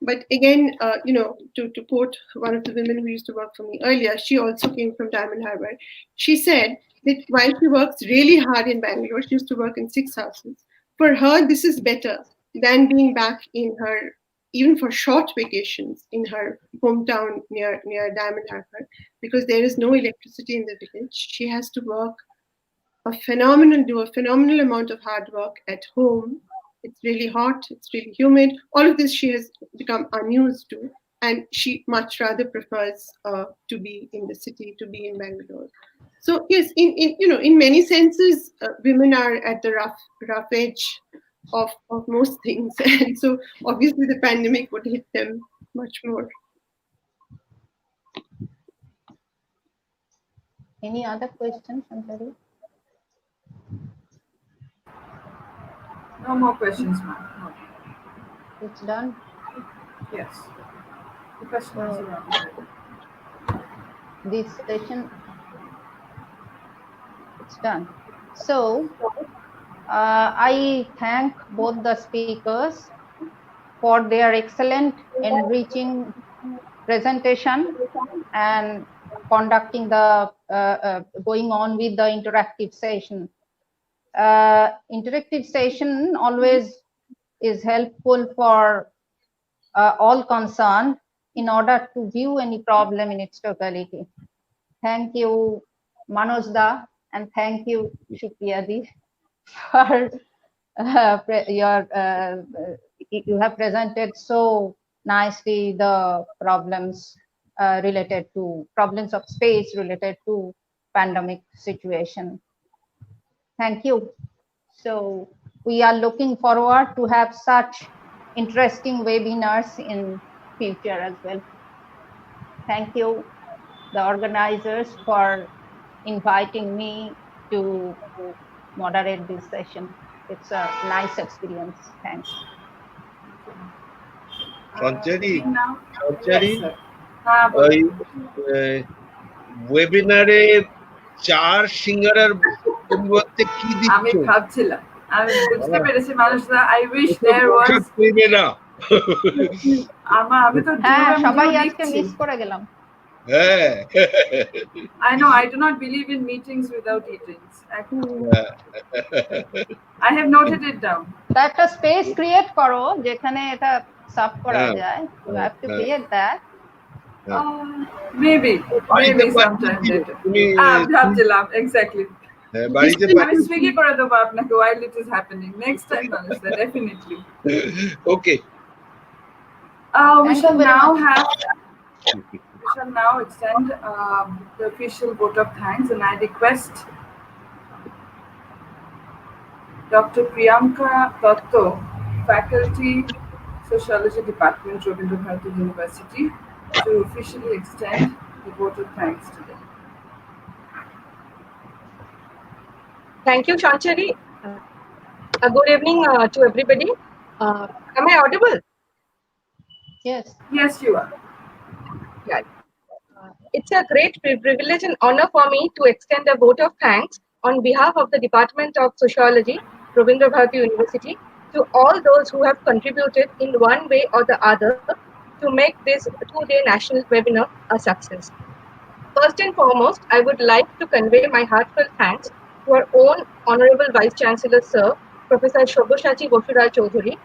But again, to quote one of the women who used to work for me earlier, she also came from Diamond Harbour. She said that while she works really hard in Bangalore, she used to work in 6 houses. For her, this is better than being back in her, even for short vacations, in her hometown near Diamond Harbour, because there is no electricity in the village. She has to work do a phenomenal amount of hard work at home. It's really hot, it's really humid. All of this she has become unused to, and she much rather prefers to be in the city, to be in Bangalore. So yes, in many senses, women are at the rough edge of most things, and so obviously the pandemic would hit them much more. Any other questions, Chowdhury? No more questions, ma'am. No. It's done. Yes. The question is around. This session, it's done. So I thank both the speakers for their excellent, enriching presentation and conducting the going on with the interactive session. Interactive session always is helpful for all concerned in order to view any problem in its totality. Thank you, Manoj Da, and thank you, Supriya Di, for you have presented so nicely the problems related to problems of space related to pandemic situation. Thank you. So we are looking forward to have such interesting webinars in future as well. Thank you, the organizers, for inviting me to moderate this session. It's a nice experience. Thanks. Chowdhury, Yes, sir. ওয়েবিনারে চার সিঙ্গারার পরিবর্তে কি আমি দিচ্ছ? ভাবছিলাম, আমি বুঝতে পেরেছি মানুষরা। I wish there was করবে না। আমি তো সবাই আজকে মিস করে গেলাম। I know, I do not believe in meetings without eatings. I have noted it down. একটা স্পেস ক্রিয়েট করো যেখানে এটা সার্ভ করা যায়। You have to create that. Maybe sometime later. ভাবছিলাম, exactly. আমি সুইগি করে দেবো আপনাকে while it is happening. Next time, Manusha, definitely. Okay. We shall now extend the official vote of thanks, and I request Dr. Priyanka Dotto, Faculty, Sociology Department, Rabindranath University, to officially extend the vote of thanks today. Thank you, Chowdhury. Good evening to everybody. Am I audible? Yes. Yes, you are. Yeah. It's a great privilege and honor for me to extend a vote of thanks on behalf of the Department of Sociology, Rabindranath University, to all those who have contributed in one way or the other to make this two-day national webinar a success. First and foremost, I would like to convey my heartfelt thanks to our own Honorable Vice Chancellor, Sir, Professor Shobosachi Boshura Chowdhury.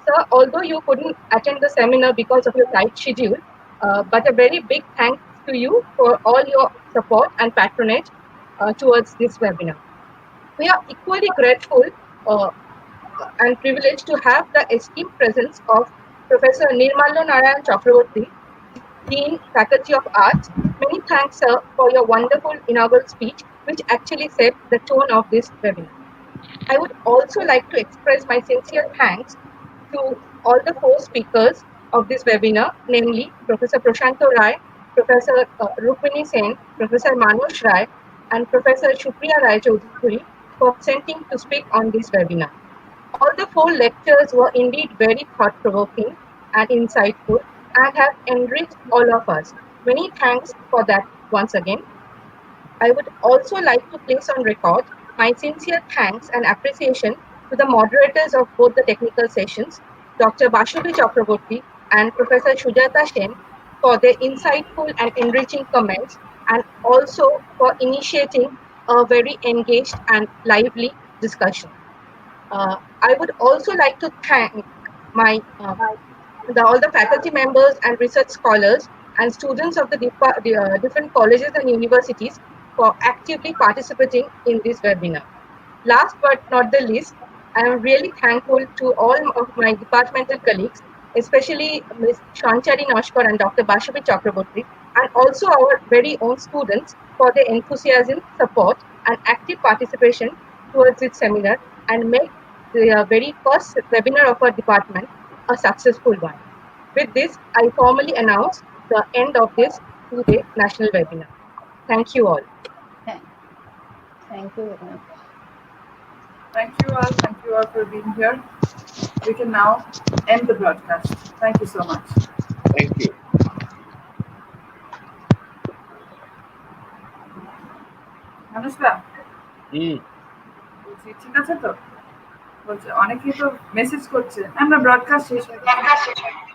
Sir, although you couldn't attend the seminar because of your tight schedule, but a very big thanks to you for all your support and patronage towards this webinar. We are equally grateful and privileged to have the esteemed presence of Professor Nirmala Narayan Chakraborty, Dean, Faculty of Arts. Many thanks, sir, for your wonderful inaugural speech, which actually set the tone of this webinar. I would also like to express my sincere thanks to all the 4 speakers of this webinar, namely Professor Prashanto Rai, Professor Rukmini Sen, Professor Manush Rai, and Professor Supriya Rai Chowdhury for consenting to speak on this webinar. All the 4 lectures were indeed very thought-provoking and insightful and have enriched all of us. Many thanks for that once again. I would also like to place on record my sincere thanks and appreciation to the moderators of both the technical sessions, Dr. Bashubi Chakraborty and Professor Sujata Sen, for their insightful and enriching comments, and also for initiating a very engaged and lively discussion. I would also like to thank my all the faculty members and research scholars and students of the different colleges and universities for actively participating in this webinar. Last but not the least, I am really thankful to all of my departmental colleagues, especially Ms. Shanchari Nashkar and Dr. Bashabi Chakraborty, and also our very own students for their enthusiasm, support, and active participation towards this seminar and make the very first webinar of our department a successful one. With this, I formally announce the end of this 2-day national webinar. Thank you all. Thank you very much. Thank you all. Thank you all for being here. We can now end the broadcast. Thank you so much. Thank you. মানুষরা হুম। বলছি ঠিক আছে তো? বলছে অনেকেই তো message করছে আমরা ব্রডকাস্ট শেষ হয়ে গেছে